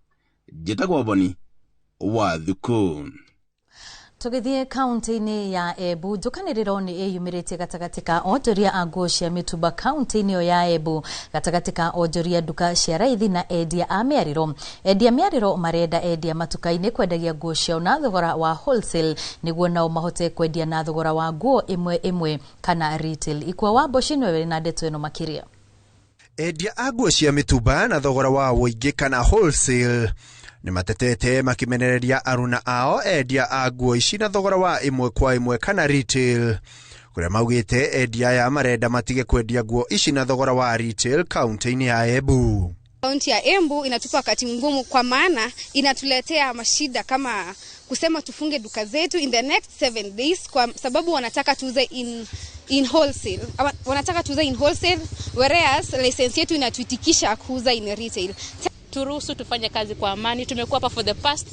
S15: njĩtagwo Boni Wathuku.
S14: Tugithie kaunti-inĩ ya Embu, njukanĩrĩro nĩ ĩyumĩrĩtie gatagatĩ ka onjoria a nguo cia mĩtumba kaunti-inĩ ĩyo ya Embu, gatagatĩ ka onjoria nduka cia raithi na endia a mĩarĩro. Endia mĩarĩro marenda endia matuka-inĩ kwendagia nguo ciao na thogora wa wholesale nĩguo nao mahote kwendia na thogora wa nguo ĩmwe kana retail. Ikwa wa Boshi nĩwe na ndeto ĩno makĩria.
S19: Endia a nguo cia mĩtumba na thogora wa wũingĩ kana wholesale nĩ matetete makimenereria aruna ao endia a nguo ici na thogora wa ĩmwe kwa ĩmwe kana retail, kuria maugĩte endia aya marenda matige kwendia nguo ici na thogora wa retail kaunti-inĩ ya Embu.
S20: Kaunti ya Embu inatupa wakati mgumu kwa maana inatuletea mashida kama kusema tufunge duka zetu in the next 7 days kwa sababu wanataka tuuze in wholesale. Wanataka tuuze in wholesale whereas license yetu inatuitikisha kuuza in retail.
S2: Turuhusu tufanye kazi kwa amani. Tumekuwa hapa for the past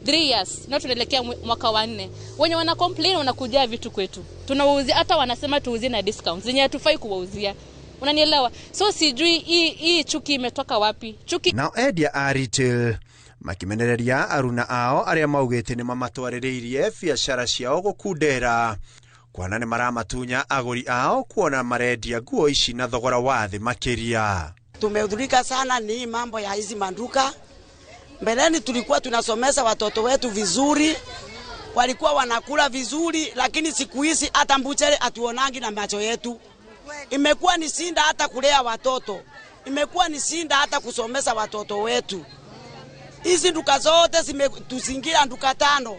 S2: 3 years. Na tunaelekea mwaka wa 4. Wenye wana complain wanakuja vitu kwetu. Tunawauzia hata wanasema tuuzie na discounts. Zenye hatufai kuwauzia. Unanielewa? So sijui hii chuki imetoka wapi? Chuki
S19: na endia a retail makimenereria aruna ao arĩa maugĩte nĩ mamatwarĩrĩirie biacara ciao gũkundera. Kwana nĩ maramatunya agũri ao kuona marendia nguo ici na thogora wa thĩ makĩria.
S3: Tumehudhurika sana ni mambo ya hizi manduka. Mbeleni tulikuwa tunasomesha watoto wetu vizuri, walikuwa wanakula vizuri, lakini siku hizi hata mbuchere atuonangi na macho yetu. Imekuwa ni shinda hata kulea watoto, imekuwa ni shinda hata kusomesha watoto wetu. Hizi nduka zote zimetuzingira nduka 5.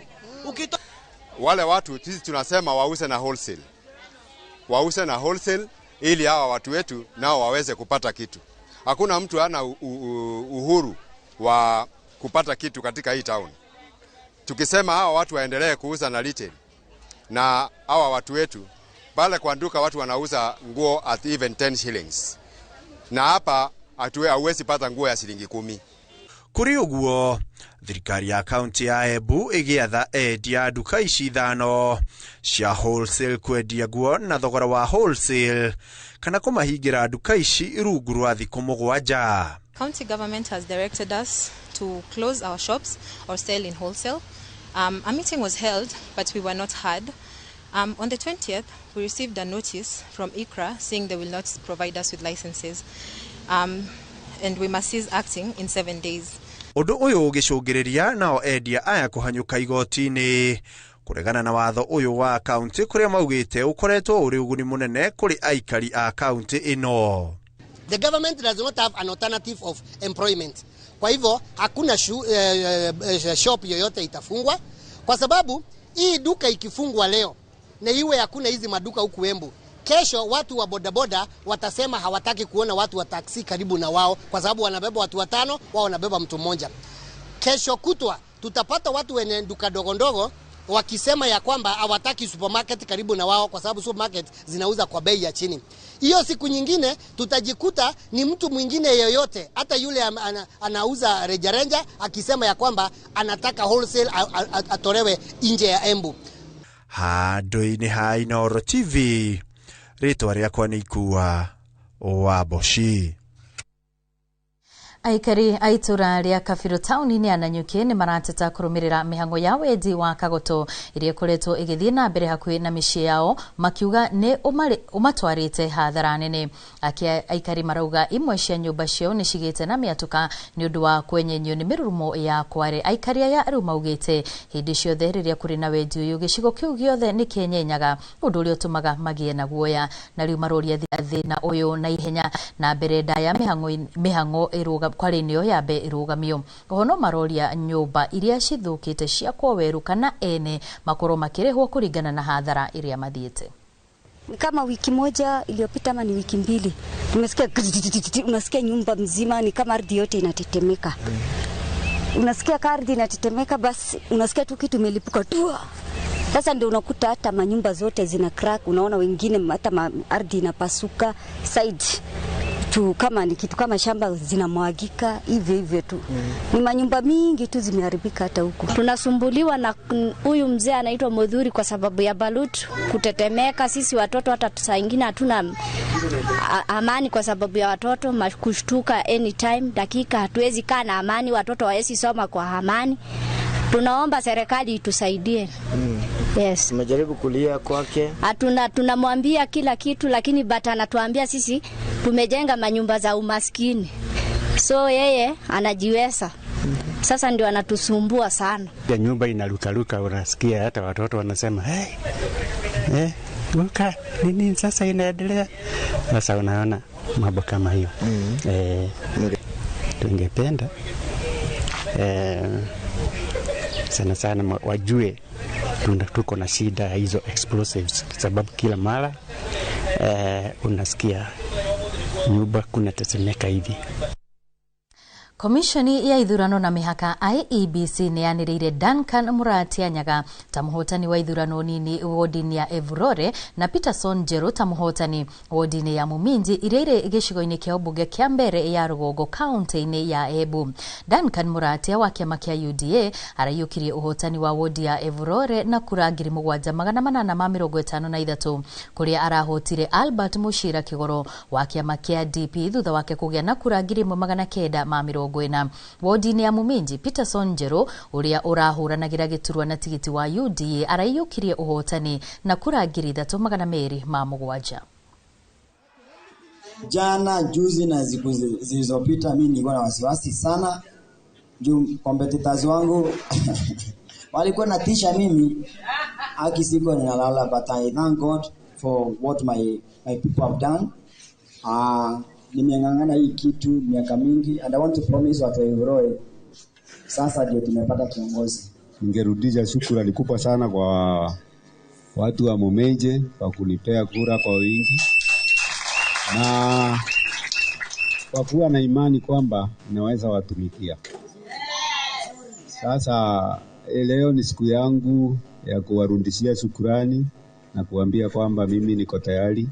S21: Wale watu sisi tunasema wauze na wholesale. Wauze na wholesale ili hawa watu wetu nao waweze kupata kitu. Hakuna mtu ana uhuru wa kupata kitu katika hii town. Tukisema hawa watu waendelee kuuza na retail na hawa watu wetu pale kwa duka watu wanauza nguo at even 10 shillings. Na hapa hauwezi pata nguo ya shilingi 10.
S19: Kuri ũguo thirikari ya kaunti ya Embu igiatha endia duka ici 5 cia wholesale kwendia nguo na thogora wa wholesale kana kumahingira duka ici rungu rwa thiku 7.
S6: County government has directed us to close our shops or sell in wholesale. A meeting was held, but we were not heard. On the 20th, we received a notice from ICRA saying they will not provide us with licenses, and we must cease acting in 7 days.
S19: Undu uyu ugicungiriria nao endia aya kuhanyuka igoti-ini kuregana na watho uyu wa county kuria maugite ukoretwo uri uguni munene kuri aikari a county ino.
S9: The government does not have an alternative of employment. Kwa hivyo hakuna shop yoyote itafungwa kwa sababu hii duka ikifungwa leo na iwe hakuna hizi maduka huku Embu, kesho watu wa bodaboda watasema hawataki kuona watu wa taksi karibu na wao kwa sababu wanabeba watu 5, wao wanabeba mtu mmoja. Kesho kutwa tutapata watu wenye duka dogo ndogo wakisema ya kwamba hawataki supermarket karibu na wao kwa sababu supermarket zinauza kwa bei ya chini. Hiyo siku nyingine tutajikuta ni mtu mwingine yoyote, hata yule anauza rejareja akisema ya kwamba anataka wholesale atolewe nje ya Embu.
S19: Handũ-inĩ ha Inooro TV, rĩtwa rĩakwa nĩ Ikua Waboshi.
S14: Aikari aitura ria Kabiru tauni-ini ya Nanyuki ni marateta kurumirira mihango ya wendi wa kagoto iria koretwo igithie na mbere hakui na micii yao makiuga ni umatwarite hathara nene. Aikari marauga imwe cia nyumba cio ni cigite na miatuka ni undu wa kwenyenyio ni mirurumo ya kware. Aikari aya riu maugite hindi ciothe riria kuri na wendi uyu gicigo kiu giothe ni kenyenyaga undu uria utumaga magie na guoya na riu maroria thina uyu na ihenya na mbere ndaya mihango iruga kwari niyo yabe irugamio. Ohono maroria nyumba iria cithukite cia kweru kana ene makoro makirehwo kuringana na hathara iria mathiete.
S22: Kama wiki moja iliyopita ama ni wiki mbili tumesikia unasikia nyumba mzima ni kama ardhi yote inatetemeka. Unasikia ardhi inatetemeka, basi unasikia tu kitu imelipuka tu. Sasa ndio unakuta hata manyumba zote zina crack, unaona wengine hata ardhi inapasuka side tu, kama ni kitu kama shamba zinamwagika hivyo tu. Ni manyumba mingi tu zimeharibika hata huko.
S23: Tunasumbuliwa na huyu mzee anaitwa Modhuri kwa sababu ya balut kutetemeka. Sisi watoto hata saa nyingine hatuna amani kwa sababu ya watoto kushtuka anytime, dakika hatuwezi kaa na amani, watoto hawezi soma kwa amani. Tunaomba serikali itusaidie. Yes.
S24: Tumejaribu kulia kwake.
S23: Tunamwambia kila kitu lakini bata anatuambia sisi tumejenga manyumba za umaskini. So yeye anajiweza. Sasa ndio anatusumbua sana.
S24: Ya nyumba inarukaruka, unasikia hata watoto wanasema, luka, nini sasa inaendelea? Sasa unaona mambo kama hiyo. Tungependa sana wajue tuko na shida ya hizo explosives sababu kila mara unasikia nyumba kunatetemeka hivi.
S14: Komishoni ya ithurano na mihaka IEBC neaniriire Duncan Muratianyaga ta muhotani wa ithurano nini wodini ya Evurore na Peterson Jero ta muhotani wodini ya Muminji ireire gicigo-ini kia ubunge kia mbere ya Rugogo county-ini ya Embu. Duncan Muratia wa kiama kia UDA arayukirie uhotani wa wodi ya Evurore na kura 7,853 kuria arahotire Albert Mushira Kigoro wa kiama kia DP thutha wake kugia na kura 1,900 gwena. Wodini ya Muminji Peterson Jero uria urahuranagira giturwa na tigiti wa UDA arayukirie uhotani na kura 3,207.
S25: Jana juzi na siku zilizopita mimi nilikuwa na wasiwasi sana juu competitors wangu walikuwa natisha mimi akisiko ninalala, but I thank God for what my people have done. Nimengangana hii kitu miaka mingi and I want to promise watu wa Evurore sasa ndio tumepata kiongozi.
S26: Ningerudisha shukrani kubwa sana kwa watu wa Mumenje kwa kunipea kura kwa wingi na kwa kuwa na imani kwamba ninaweza watumikia. Sasa leo ni siku yangu ya kuwarudishia shukrani na kuambia kwamba mimi niko tayari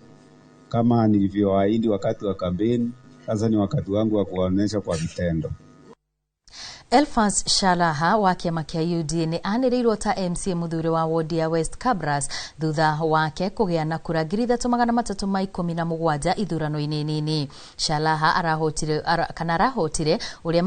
S26: kama nilivyoahidi wakati wa kampeni. Sasa ni wakati wangu wa kuwaonesha kwa vitendo.
S14: Elfas Shalaha wa kiama kia UDA ni anirirwo ta MCA muthure wa ward ya West Kabras thutha wake kugea na kura 317 ithurano-ini nini. Shalaha arahotire uria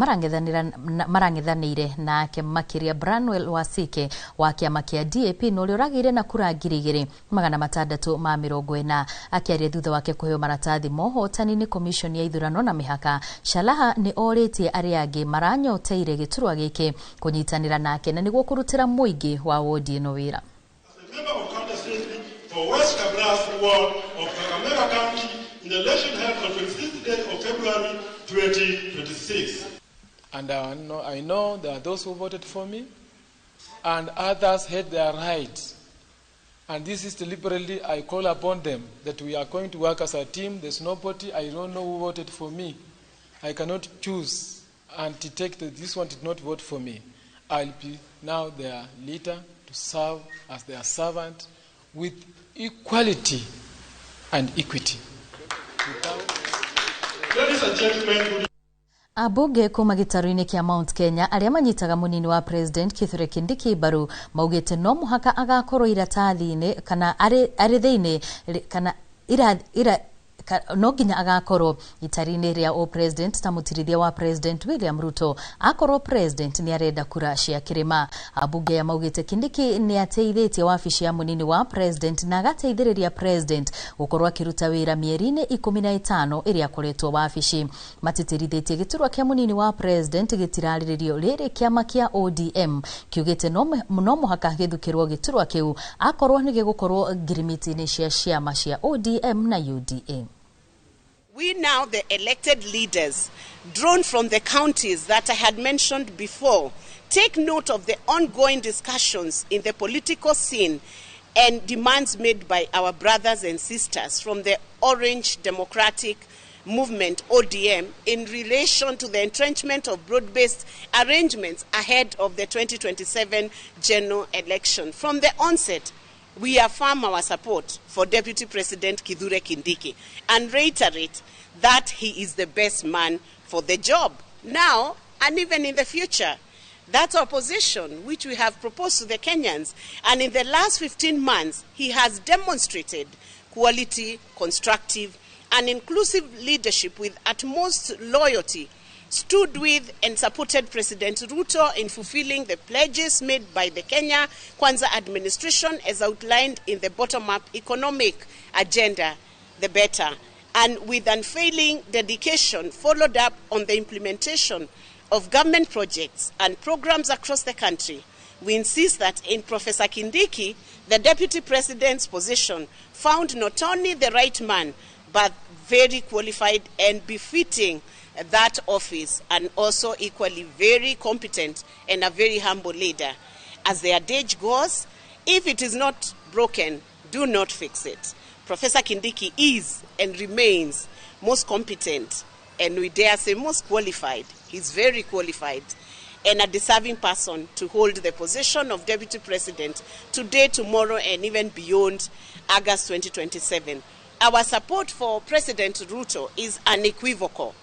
S14: marangethanire nake makiria Branwell Wasike wa kiama kia DAP no uri uragire na kura 2,640 akiaria thutha wake kuheo maratathi mohotani ni commission ya ithurano na mihaka. Shalaha ni oritie aria angi maranyoteire giturwa giki kunyitanira nake na niguo kurutira muingi wa wodi ino wira.
S4: For West Kabras ward of Kakamega County in the election held on 26th day of February 2026.
S5: And I know there are those who voted for me and others had their rights. And this is deliberately I call upon them that we are going to work as a team. There's nobody, I don't know who voted for me. I cannot choose and detect that this one did not vote for me. I'll be now their leader to serve as their servant with equality and equity.
S4: Ladies and gentlemen,
S14: Abunge kuma gitaru-ini kia Mount Kenya aria manyitaga munini wa President Kithure Kindiki baru maugite no muhaka agakorwo iratathi-ini kana ari thiini kana no nginya agakorwo itari-ini ria o president ta mutirithia wa President William Ruto akorwo president ni arenda kura cia kirima. Abunge ya maugite Kindiki ni ateithitie wabici ya munini wa president na agateithiriria president gukorwo akiruta wira mieri-ini 15 iria akoretwo wabici. Matitirithitie giturwa kia munini wa president gitirariririo riri kiama kia ODM kiugite no muhaka githukirwo giturwa kiu akorwo ni gigukorwo ngirimiti-ini cia ciama cia ODM na UDA.
S7: We now, the elected leaders, drawn from the counties that I had mentioned before, take note of the ongoing discussions in the political scene and demands made by our brothers and sisters from the Orange Democratic Movement, ODM, in relation to the entrenchment of broad-based arrangements ahead of the 2027 general election. From the onset, we affirm our support for Deputy President Kithure Kindiki and reiterate that he is the best man for the job now and even in the future. That's our position, which we have proposed to the Kenyans. And in the last 15 months, he has demonstrated quality, constructive, and inclusive leadership with utmost loyalty, stood with and supported President Ruto in fulfilling the pledges made by the Kenya Kwanza administration as outlined in the bottom-up economic agenda, the better, and with unfailing dedication followed up on the implementation of government projects and programs across the country. We insist that in Professor Kindiki, the Deputy President's position found not only the right man, but very qualified and befitting that office, and also equally very competent and a very humble leader. As the adage goes, if it is not broken, do not fix it. Professor Kindiki is and remains most competent, and we dare say most qualified. He's very qualified and a deserving person to hold the position of Deputy President today, tomorrow, and even beyond August 2027. Our support for President Ruto is unequivocal.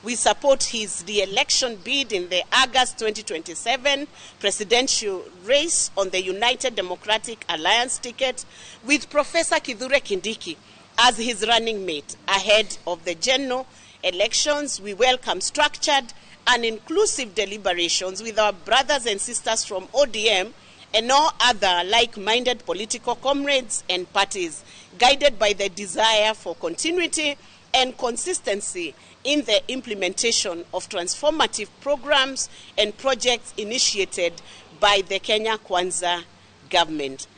S7: We support his re-election bid in the August 2027 presidential race on the United Democratic Alliance ticket, with Professor Kithure Kindiki as his running mate ahead of the general elections. We welcome structured and inclusive deliberations with our brothers and sisters from ODM and all other like-minded political comrades and parties, guided by the desire for continuity and consistency in the implementation of transformative programs and projects initiated by the Kenya Kwanza government.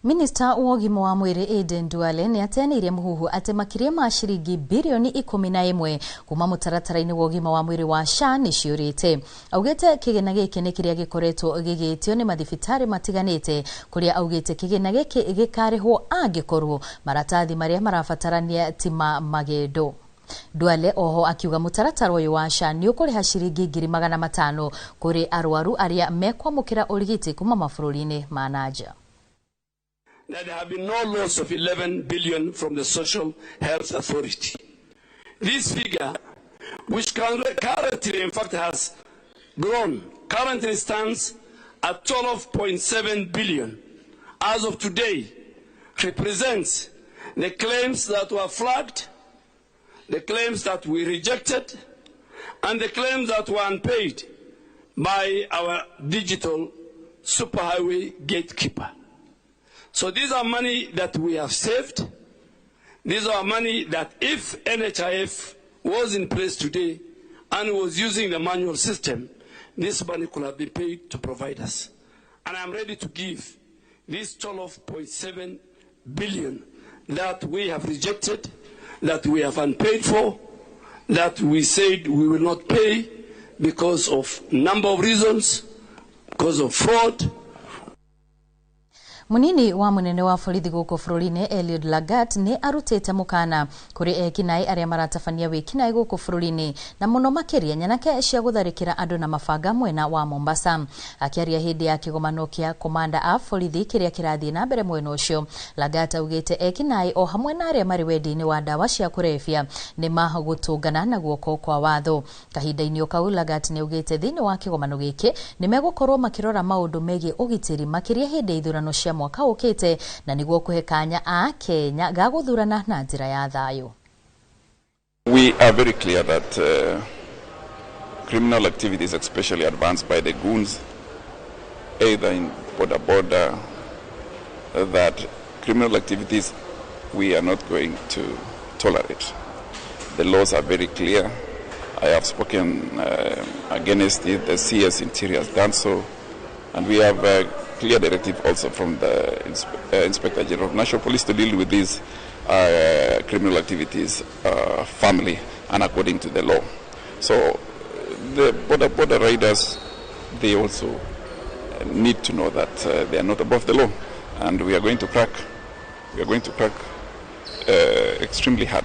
S14: Minister wa ugima wa mwiri Aden Duale ni ateanirie muhuhu ati makiria ma ciringi bilioni 11 kuma mutaratara-ini wa ugima wa mwiri wa SHA ni ciurite. Augite kigina giki ni kiria gikoretwo gigitio ni mathibitari matiganite, kuria augite kigina giki gikarihwo angikorwo maratathi maria marabatarania tima magendo. Duale oho akiuga mutaratara uyu wa SHA ni ukuriha ciringi 500,000 kuri arwaru aria mekwamukira urigiti kuma mabũrũri-ini ma nanja.
S8: That there have been no loss of 11 billion from the Social Health Authority. This figure which currently, in fact, has grown, currently stands at 12.7 billion. As of today, represents the claims that were flagged, the claims that we rejected, and the claims that were unpaid by our digital superhighway gatekeeper. So these are money that we have saved. These are money that if NHIF was in place today and was using the manual system, this money could have been paid to provide us. And I'm ready to give this 12.7 billion that we have rejected, that we have unpaid for, that we said we will not pay because of number of reasons, because of fraud.
S14: Munini wa munene wa borithi guku bururi-ini Eliud Lagat ni arutite mukana kuri ekinai aria maratabania wikinai guku bururi-ini na muno makiria nyanake cia gutharikira andu na mabanga mwena wa Mombasa. Akiaria hindi ya kigomano kia komanda a borithi kiria kirathie na mbere mwena ucio, Lagat augite ekinai o hamwe na aria mari wendi-ini wa dawa cia kurefia ni mahagutungana na guoko kwa watho. Kahinda-ini kau Lagat ni augite thiini wa kigomano giki ni megukorwo makirora maundu megie ugitiri makiria hindi ithurano cia mwaka ukite na niguo kuhe kanya a Kenya ga guthurana na njira ya thayo.
S1: We are very clear that criminal activities, especially advanced by the goons, either in border, that criminal activities we are not going to tolerate. The laws are very clear. I have spoken against it. The CS Interior has done so, and we have clear directive also from the Inspector General of National Police to deal with these criminal activities firmly and according to the law. So the border riders, they also need to know that they are not above the law, and we are going to crack. We are going to crack extremely hard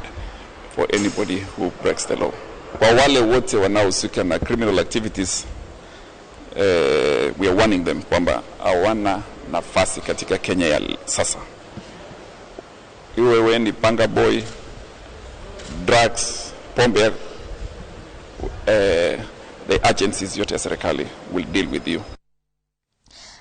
S1: for anybody who breaks the law. Kwa wale wote wanaohusika na criminal activities, we are warning them kwamba hawana nafasi katika Kenya ya sasa. Iwe ni panga boy, drugs, pombe, the agencies yote ya serikali will deal with you.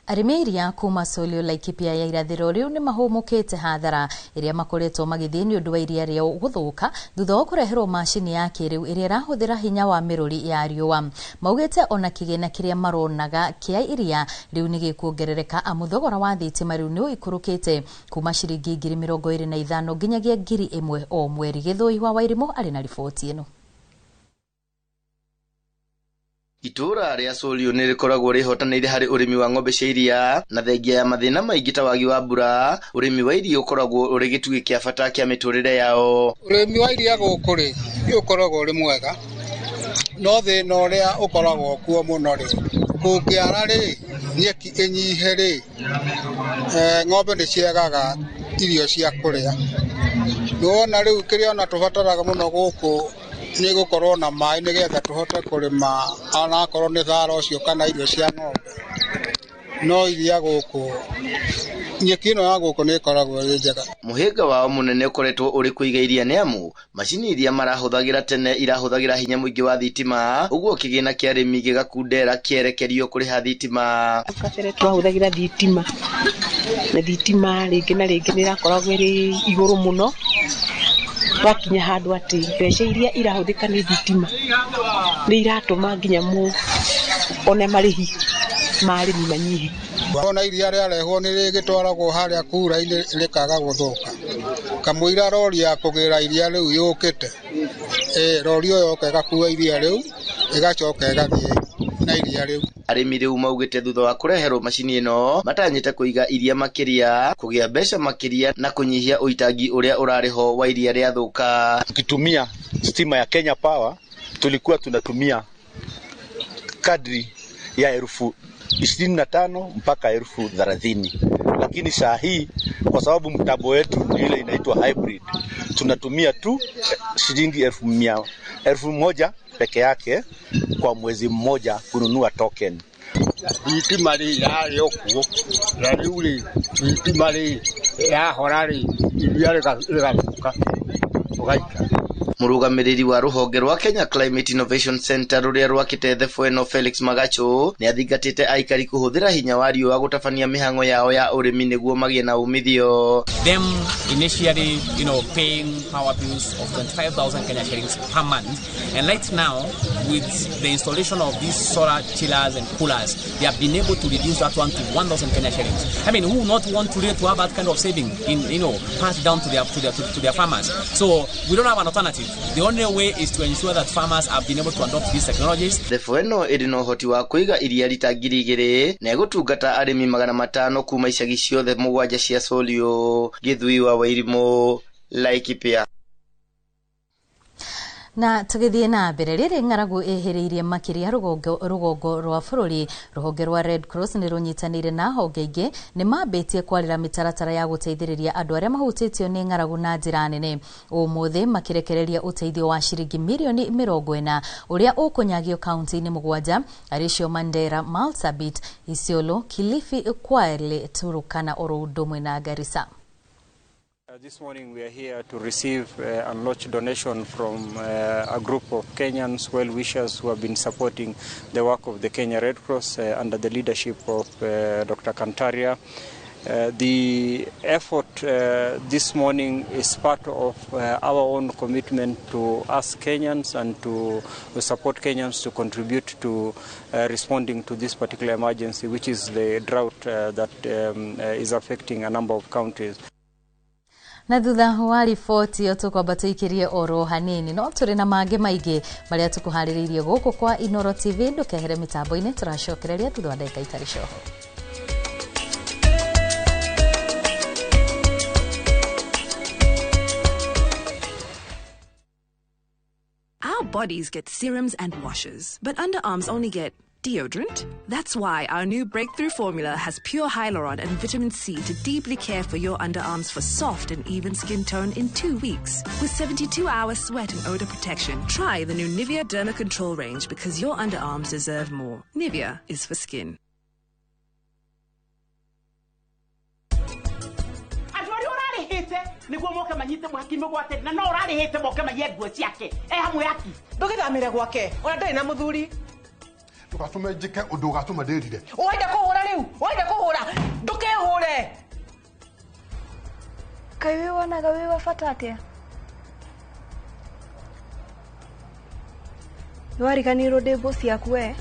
S14: Arimeria kuma Solio Laikipia ya irathiro riu ni mahumukite hathara iria makoretwo magithie ni undu wa iria rio guthuka thutha wa kureherwo mashini ya kiriu iria irahuthira hinya wa miruri ya riua. Maugite ona kigena kiria maronaga kia iria riu ni gikuongerereka amu thogora wa thitima riu ni uikurukite kuma ciringi 25,000 nginyagia 1,000 o mweri. Githui wa Wairimu ari na riboti ino.
S10: Itura ria Solio ni rikoragwo rihotanire hari urimi wa ng'ombe cia iria na thengia ya mathina maingi ta wagi wa mbura. Urimi wa iria ukoragwo uri gitugi kia bata kia miturire yao.
S11: Urimi wa iria guku ri ni ukoragwo uri mwega, no thina uria ukoragwo kuo muno ri kungiara ri nyeki inyihe ri ng'ombe ni ciegaga irio cia kuria. Nuona riu kiria ona tubataraga muno guku ni gukorwo na mai nigetha tuhote kurima ana korwo ni thara ucio kana irio cia ng'ombe. No iria guku nyeki ino ya guku ni koragwo ri njega.
S10: Muhinga wao munene ukoretwo uri kuiga iria ni amu macini iria marahuthagira tene irahuthagira hinya mwingi wa thitima, uguo kigina kia arimi gigakundera kierekerio kuriha thitima.
S12: Kabere twahuthagira thitima na thitima ringi na ringi nirakoragwo iri iguru muno. Wakinya handu ati mbeca iria irahuthika ni thitima ni iratuma nginya mu one marihi marimi manyihe.
S11: Ona iria riarehwo ni rigitwaragwo haria kura-ini rikaga guthuka. Kamwira rori ya kugira iria riu yukite, rori yo yoka igakua iria riu igacoka igathie na iria riu.
S10: Arimi riu maugite thutha wa kureherwo macini ino matanyite kuiga iria makiria, kugia mbeca makiria na kunyihia uitangi uria urariho wa iria ria thuka.
S13: Tukitumia stima ya Kenya Power tulikuwa tunatumia kadri ya 25,000 mpaka 30,000, lakini saa hii kwa sababu mtambo wetu ile inaitwa hybrid tunatumia tu shilingi 1,000 peke yake kwa mwezi mmoja kununua token.
S11: Thitima ri yari okuo na riuri thitima ri ya horari iria rigathuka ugaika.
S10: murugamiriri wa ruhonge rwa Kenya Climate Innovation Center ruria rwakite the Fueno Felix Magacho ni athingatite aikari kuhuthira hinya wa riũa gũtabania mihango yao ya urimi niguo magie na umithio.
S2: Them initially, paying power bills of 25,000 Kenya shillings per month, and right now with the installation of these solar chillers and coolers, they have been able to reduce that one to 1,000 Kenya shillings. I mean, who would not want to have that kind of saving passed down to their farmers? So we don't have an alternative. The only way is to ensure that farmers have been able to adopt these technologies.
S10: The Fueno iri no hoti wa kuiga iria rita 2,000 na gutungata arimi 500 kuma icagi ciothe 7 cia Solio, Githui wa Wairimu, Laikipia.
S14: Na tugithie na mbere riri ng'aragu eheririe makiria rugongo rwa bururi ruhonge rwa Red Cross ni runyitanire na honge ingi ni mambitie kwarira mitaratara ya guteithiriria andu aria mahutitio ni ng'aragu na njira nene. Umuthi makirekereria uteithio wa shiringi milioni 40 uria ukunyagio kaunti-ini 7 aricio Mandera, Marsabit, Isiolo, Kilifi, Kwale, Turkana, Orodo na Garissa.
S15: This morning we are here to receive and launch donation from a group of Kenyans, well-wishers who have been supporting the work of the Kenya Red Cross under the leadership of Dr. Kantaria. The effort this morning is part of our own commitment to us Kenyans and to support Kenyans to contribute to responding to this particular emergency, which is the drought that is affecting a number of counties.
S14: Na thutha wa riboti yo tukwamba tuikirie oro hanini no turi na mange maige maria tukuhariririe guku kwa Inoro TV. Ndukehere mitambo-ini, turacokereria thutha wa ndagika itari coho.
S16: Our bodies get serums and washes, but underarms only get deodorant? That's why our new breakthrough formula has pure hyaluron and vitamin C to deeply care for your underarms for soft and even skin tone in 2 weeks. With 72-hour sweat and odor protection, try the new Nivea Derma Control range because your underarms deserve more. Nivea is for skin.
S17: Niguo moke manyite muhakime gwate na no urarihite moke mayenguo ciake hamwe yaki
S18: ndugithamire gwake ona ndari na muthuri
S17: ndugatume njike undu ugatuma ndirire
S18: uende kuhura riu uende kuhura ndukihure
S20: kai we wonaga we wabata atia wariganirwo ndi bosi yaku we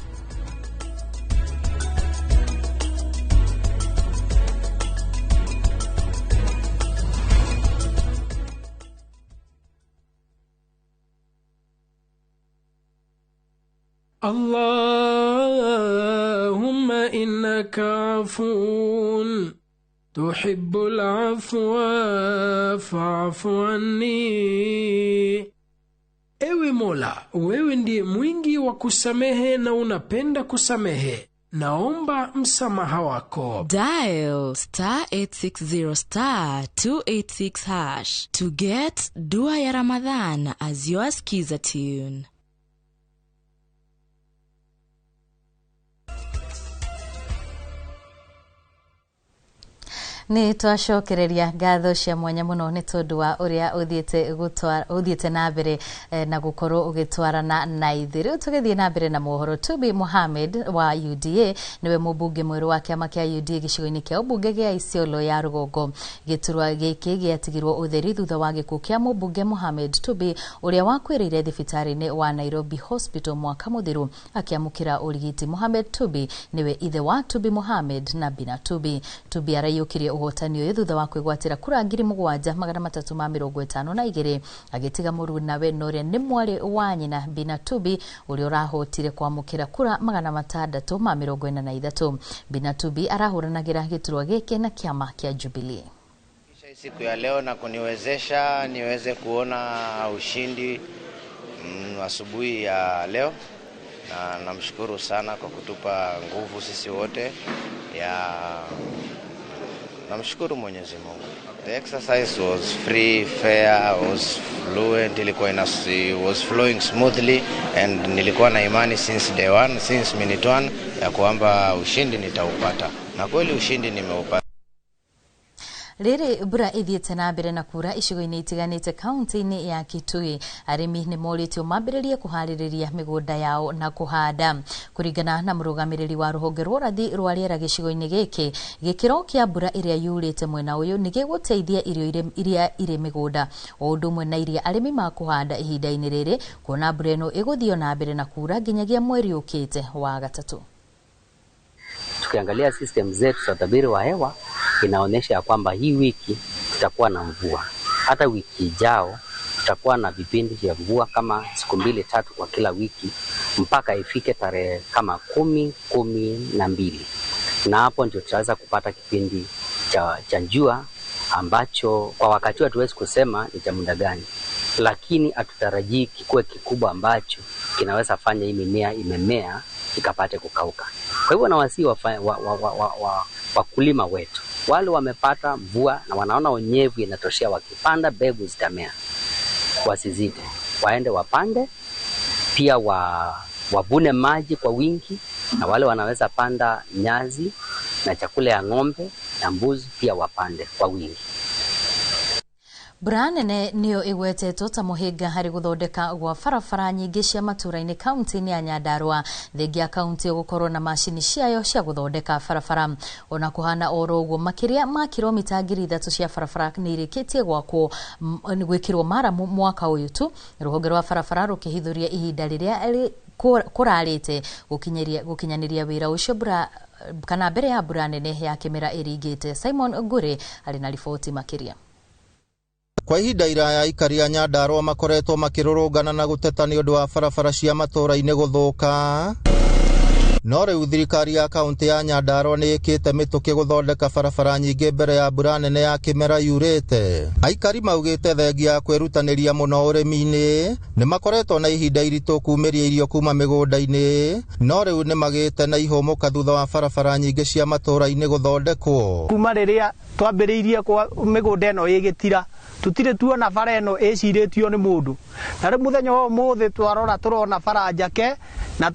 S27: اللهم إنك عفو تحب العفو فاعف عني. Ewe Mola, wewe ndiye mwingi wa kusamehe na unapenda kusamehe. Naomba msamaha wako.
S28: Dial *860 *286# to get Dua ya Ramadhan as your skiza tune.
S14: Ni twacokereria ngatho cia mwanya muno ni tondu wa uria uthiete na mbere na gukorwo ugitwarana na ithuĩ. Rĩu tũgĩthiĩ na mbere na mohoro. Tubi Mohamed wa UDA niwe mũmbunge mwerũ wa kĩama kĩa UDA gĩcigo-inĩ kĩa ũmbunge gĩa Isiolo ya Rũgongo. Gĩturwa gĩkĩ gĩatigirwo ũtheri thutha wa gĩkuũ kĩa mũmbunge Mohamed Tubi ũrĩa wakuĩrĩire thibitarĩ-inĩ wa Nairobi Hospital mwaka mũthiru akĩamũkĩra ũrigiti. Mohamed Tubi niwe ithe wa Tubi Mohamed na Bina Tubi. Tubi araiyũkirie ũhotani ũyũ thutha wa kwĩgwatĩra kura 7,352 agĩtiga mũrunawe na ũrĩa nĩ mwarĩ wa nyina Bina Tubi ũrĩa ũrahotire kwamũkĩra kura 643. Bina Tubi arahũranagĩra gĩturwa gĩkĩ na kĩama kĩa Jubilee.
S29: Siku ya leo na kuniwezesha niweze kuona ushindi asubuhi ya leo, na namshukuru sana kwa kutupa nguvu sisi wote namshukuru Mwenyezi Mungu. The exercise was free, fair, was fluent, was flowing smoothly, and nilikuwa na imani since day one, since minute one ya kwamba ushindi nitaupata, na kweli ushindi nimeupata.
S14: Rĩrĩ mbura ĩthiĩte na mbere na kura icigo-inĩ itiganĩte kaunti-inĩ ya Kitui, arĩmi nĩ morĩtio mambĩrĩrie kũharĩrĩria mĩgũnda yao na kũhanda. Kũringana na mũrũgamĩrĩri wa rũhonge rwa ũrathi rwa rĩera gĩcigo-inĩ gĩkĩ, gĩkĩro kĩa mbura ĩrĩa yurĩte mwena ũyũ nĩ gĩgũteithia irio iria irĩ mĩgũnda, o ũndũ ũmwe na iria arĩmi makũhanda ihinda-inĩ rĩrĩ, kuona mbura ĩno ĩgũthiĩ na mbere na kura nginyagia mweri ũkĩte wa gatatũ.
S3: Tukiangalia system zetu za utabiri wa hewa inaonyesha kwamba hii wiki tutakuwa na mvua. Hata wiki ijao tutakuwa na vipindi vya mvua kama siku 2-3 kwa kila wiki mpaka ifike tarehe kama 10-12. Na hapo ndio tutaweza kupata kipindi cha jua ambacho kwa wakati hatuwezi kusema ni cha muda gani, lakini hatutarajii kikuwe kikubwa ambacho kinaweza fanya hii mimea imemea ikapate kukauka. Kwa hivyo nawasihi wakulima wetu wale wamepata mvua na wanaona unyevu inatoshea, wakipanda mbegu zitamea, wasizide, waende wapande, pia wavune maji kwa wingi, na wale wanaweza panda nyazi na chakula ya ng'ombe na mbuzi pia wapande kwa wingi.
S14: Mbura nene nĩyo ĩgwetetwo ta mũhĩnga harĩ gũthondeka gwa barabara nyingĩ cia matũra-inĩ kaunti-inĩ ya Nyandarua, thengia kaunti gũkorwo na macini ciayo cia gũthondeka barabara. Ona kũhana oro ũguo, makĩria ma kilomita 3,000 cia barabara nĩ irĩkĩtie gwĩkĩrwo maramu mwaka ũyũ tu, rũhonge rwa barabara rũkĩhithũria ihinda rĩrĩa kũrarĩte gũkinyanĩria wĩra ũcio kana mbere ya mbura nene ya kĩmera ĩringĩte. Simon Ngure arĩ na riboti makĩria.
S6: Kwa ihinda iraya aikari a Nyandarua makoretwo makĩrũrũngana na gũteta nĩ ũndũ wa barabara cia matũra-inĩ gũthũka. No rĩu thirikari ya kaunti ya Nyandarua nĩ ĩkĩte mĩtũkĩ gũthondeka barabara nyingĩ mbere ya mbura nene ya kĩmera yurĩte. Aikari maugĩte thengia kwĩrutanĩria mũno ũrĩmi-inĩ nĩ makoretwo na ihinda iritũ kumĩria irio kuma mĩgũnda-inĩ, no rĩu nĩ magĩte na ihũmũka thutha wa barabara nyingĩ cia matũra-inĩ gũthondekwo.
S9: Kuma rĩrĩa twambĩrĩirie kwa mĩgũnda ĩno ĩgĩtira, tutire tuona bara ĩno ĩcirĩtio nĩ mũndũ, na rĩu mũthenya wa ũmũthĩ twarora tũrona bara njake na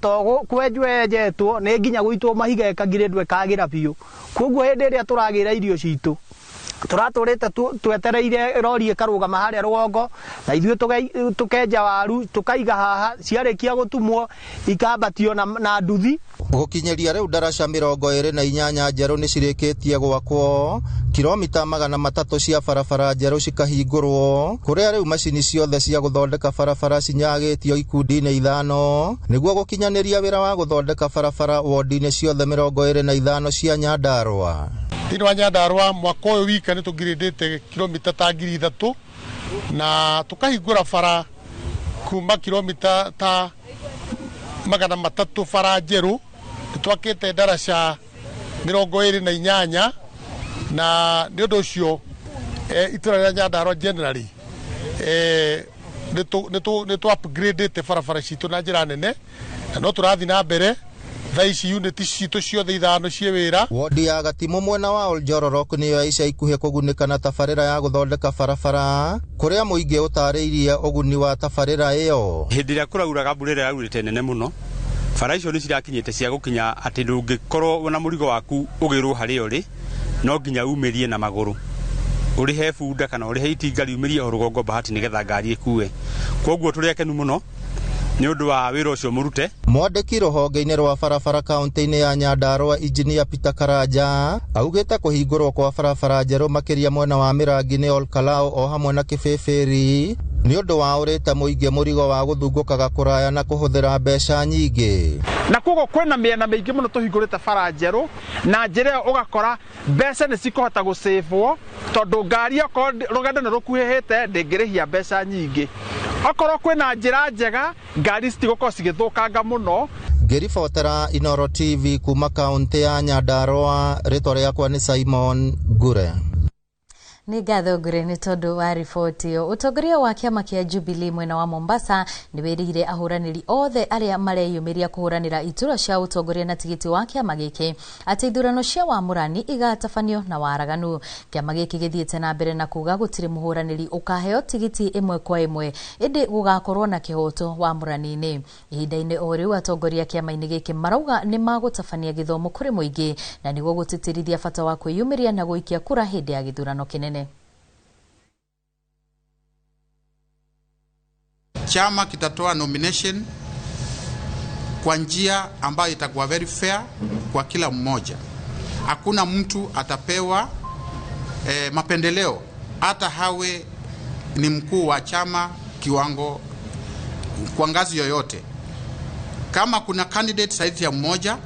S9: kwenjetwo nĩ nginya gũitwo mahiga ĩkagirĩndwo ĩkagĩra biũ. Koguo hĩndĩ ĩrĩa tũragĩra irio citũ turatũrĩte twetereire rori ĩkarũgama harĩa rũgongo, na ithuĩ tukenja waru tukaiga haha, ciarĩkia gũtumwo ikambatio na nduthi.
S6: Gũkinyĩria rĩu daraca 28 njerũ nĩ cirĩkĩtie gwakwo, kilomita 300 cia barabara njerũ cikahingũrwo, kũrĩa rĩu macini ciothe cia gũthondeka barabara cinyagĩtio ikundi-inĩ 5 nĩguo gũkinyanĩria wĩra wa gũthondeka barabara wodi-inĩ ciothe 25 cia Nyandarua.
S4: Thĩinĩ wa Nyandarua mwaka ũyũ wika nĩ tũgirĩndĩte kilomita ta 3,000 na tukahingũra bara kuma kilomita ta 300 bara njerũ. Twakĩte daraca 28 na nĩ ũndũ ũcio itũra rĩa Nyandarua generally nĩ tũ upgrade barabara citũ na njĩra nene, na no tũrathiĩ na mbere thaa ici unit citũ ciothe 5 cie wĩra.
S6: Wodi ya Gatimu mwena wa Oljororok nĩyo ica ikuhĩ kũgunĩka na tabarĩra ya gũthondeka barabara, kũrĩa mũingĩ ũtarĩirie ũguni wa tabarĩra ĩyo.
S19: Hĩndĩ ĩrĩa kũrauraga mbura ĩrĩa yaurĩte nene mũno, bara icio nĩ cirakinyĩte cia gũkinya atĩ ndũngĩkorwo na mũrigo waku ũgĩrwo harĩa ũrĩ, no nginya umĩrie na magũrũ, ũrĩhe bunda kana ũrĩhe itinga riumĩrie o rũgongo bahati nĩgetha ngari ĩkue. Koguo tũrĩ akenu mũno nĩ ũndũ wa wĩra ũcio mũrute.
S6: Mwandĩki rũhonge-inĩ rwa barabara kaunti-inĩ ya Nyandarua Engineer Peter Karanja augĩte kũhingũrwo kwa barabara njerũ makĩria mwena wa Mĩrangi-inĩ Olkalau o hamwe na Kĩbĩbĩri nĩ ũndũ wa ũrĩte mũingĩ mũrigo wa gũthungũkaga kũraya na kũhũthĩra mbeca nyingĩ.
S9: Na koguo kwĩna mĩena mĩingĩ mũno tũhingũrĩte bara njerũ, na njĩra ĩyo ũgakora mbeca nĩ cikũhota gũcĩbwo, tondũ ngari okorwo rũgendo nĩ rũkuhĩhĩte ndĩngĩrĩhia mbeca nyingĩ. Okorwo kwĩna njĩra njega ngari citigũkorwo cigĩthũkanga mũno.
S6: Ngĩribotera Inoro TV kuma kaunti ya Nyandarua, rĩtwa rĩakwa nĩ Simon Ngure.
S14: Nĩ ngatho ngũre nĩ tondũ wa riboti ĩyo. Ũtongoria wa kĩama kĩa Jubilee mwena wa Mombasa nĩ wĩrĩire ahũranĩri othe arĩa mareyumĩria kũhũranĩra iturwa cia ũtongoria na tigiti wa kĩama gĩkĩ atĩ ithurano cia wamũrani igatabanio na waraganu. Kĩama gĩkĩ gĩthiĩte na mbere na kuga gũtirĩ mũhũranĩri ũkaheo tigiti ĩmwe kwa ĩmwe, ĩndĩ gũgakorwo na kĩhoto wamũrani-inĩ. Ihinda-inĩ o rĩu atongoria kĩama-inĩ gĩkĩ marauga nĩ magũtabania gĩthomo kũrĩ mũingĩ na nĩguo gũtĩtĩrithia bata wa kwĩyumĩria na gũikia kura hĩndĩ ya gĩthurano kĩnene.
S5: Chama kitatoa nomination kwa njia ambayo itakuwa very fair kwa kila mmoja. Hakuna mtu atapewa mapendeleo hata hawe ni mkuu wa chama kiwango kwa ngazi yoyote. Kama kuna candidate zaidi ya mmoja,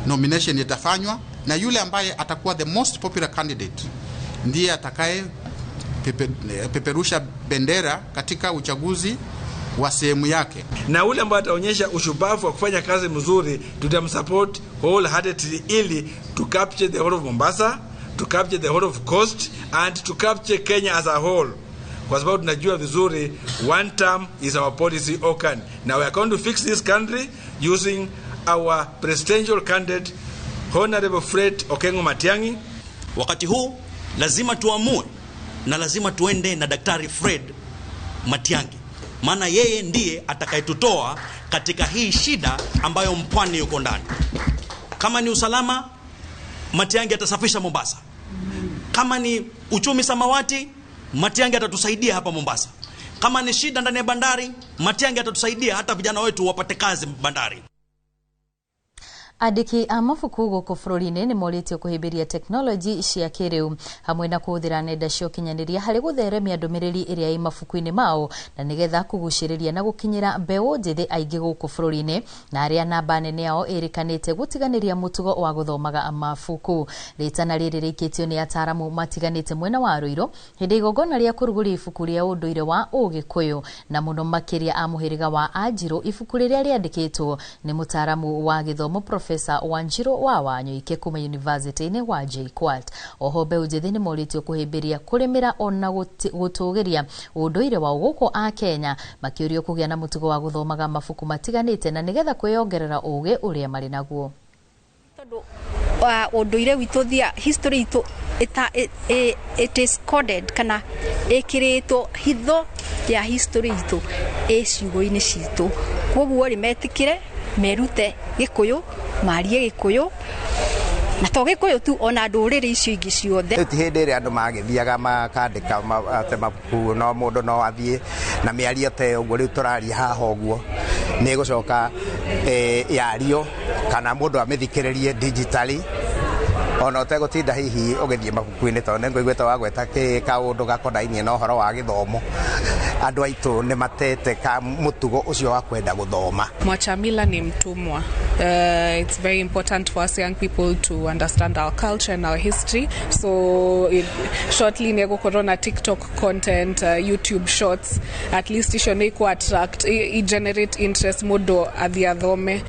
S5: nomination itafanywa na yule ambaye atakuwa the most popular candidate ndiye atakaye peperusha bendera katika uchaguzi wa sehemu yake.
S7: Na ule ambaye ataonyesha ushupavu wa kufanya kazi mzuri tutamsupport wholeheartedly ili to capture the whole of Mombasa, to capture the whole of Coast and to capture Kenya as a whole. Kwa sababu tunajua vizuri one term is our policy OCAN. Now we are going to fix this country using our presidential candidate Honorable Fred Okengo Matiang'i.
S8: Wakati huu lazima tuamue na lazima tuende na Daktari Fred Matiang'i, maana yeye ndiye atakayetutoa katika hii shida ambayo mpwani yuko ndani. Kama ni usalama, Matiang'i atasafisha Mombasa. Kama ni uchumi samawati, Matiang'i atatusaidia hapa Mombasa. Kama ni shida ndani ya bandari, Matiang'i atatusaidia hata vijana wetu wapate kazi bandari.
S14: Andiki a mabuku gũkũ bũrũri-inĩ nĩ morĩtio kũhĩmbĩria teknoloji cia kĩrĩu hamwe na kũhũthĩra nenda cia ũkinyanĩria harĩ gũtheremia ndũmĩrĩri ĩrĩa ĩ mabuku-inĩ mao na nĩgetha kũgucĩrĩria na gũkinyĩra mbeũ njĩthĩ aingĩ gũkũ bũrũri-inĩ na arĩa namba nene yao ĩrĩkanĩte gũtiganĩria mũtugo wa gũthomaga mabuku. Rĩtana rĩrĩ rĩikĩtio nĩ ataaramu matiganĩte mwena wa Rũirũ hĩndĩ igongona rĩa kũrugũria ibuku rĩa ũndũire wa Ũgĩkũyũ na mũno makĩria a mũhĩrĩga wa Anjirũ. Ibuku rĩrĩa rĩandĩkĩtwo nĩ mũtaaramu wa gĩthomo Profesa Wanjiru wa Wanyoike kuma University-inĩ wa JKUAT. Oho mbeũ njĩthĩ nĩ morĩtio kũhĩmbĩria kũrĩmĩra ona gũtũgĩria ũndũire wa gũkũ a Kenya, makĩũrio kũgĩa na mũtugo wa gũthomaga mabuku matiganĩte na nĩgetha kwĩyongerera ũgĩ ũrĩa marĩ naguo.
S21: Ũndũire witũ thia history itũ it is coded kana ĩkĩrĩtwo hitho ya history itũ ciugo-inĩ citũ, koguo rĩ metĩkĩre merute Gĩkũyũ, marie Gĩkũyũ na to Gĩkũyũ tu ona ndũrĩrĩ icio ingĩ ciothe.
S22: Ti hĩndĩ ĩrĩa andũ magĩthiaga makandĩka mabuku no mũndũ no athiĩ na mĩario ta ũguo rĩu tũraria haha ũguo nĩ gũcoka yario kana mũndũ amĩthikĩrĩrie digitally ona ũtegũtinda hihi ũgĩthiĩ mabuku-inĩ tondũ nĩngũiguĩte wagweta kaũndũ gakonainie na ũhoro wa gĩthomo. Andũ aitũ nĩ matete mũtugo ũcio wa kwenda gũthoma.
S23: Mwachamila ni mtumwa. It's very important for us young people to understand our culture and our history. So shortly nĩ gũkorwo na TikTok content, YouTube shorts, at least icio nĩ ku attract, generate interest mũndũ athiĩ athome.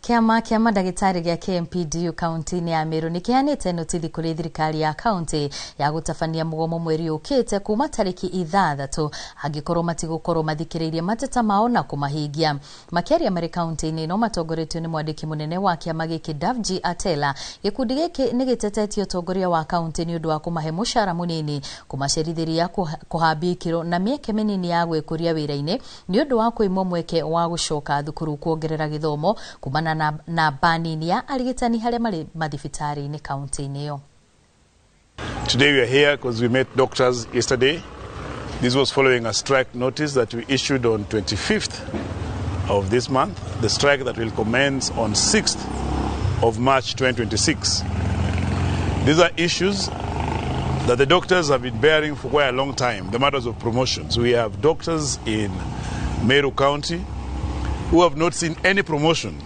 S14: Kĩama kĩa mandagĩtarĩ gĩa KMPDU kaunti-inĩ ya Meru nĩ kĩheanĩte notithi kũrĩ thirikari ya kaunti ya gũtabania mũgomo mweri ũkĩte kuma tarĩki 6 angĩkorwo matigũkorwo mathikĩrĩirie mateta mao na kũmahingia. Makĩaria marĩ kaunti-inĩ no matongoretio nĩ mwandĩki mũnene wa kĩama gĩkĩ Davji Atela. Gĩkundi gĩkĩ nĩ gĩtetetie ũtongoria wa kaunti nĩ ũndũ wa kũmahe mũcara mũnini, kũmacerithĩria kũhambia ikĩro na mĩeke mĩnini ya gwĩkũria wĩra-inĩ nĩ ũndũ wa kwĩmwo mweke wa gũcoka thukuru kuongerera gĩthomo kumana na banini ya arigitani harĩa marĩ mathibitarĩ-inĩ kaunti-inĩ ĩyo.
S24: Today we are here because we met doctors yesterday. This was following a strike notice that we issued on 25th of this month. The strike that will commence on 6th of March 2026. These are issues that the doctors have been bearing for quite a long time, the matters of promotions. We have doctors in Meru County who have not seen any promotion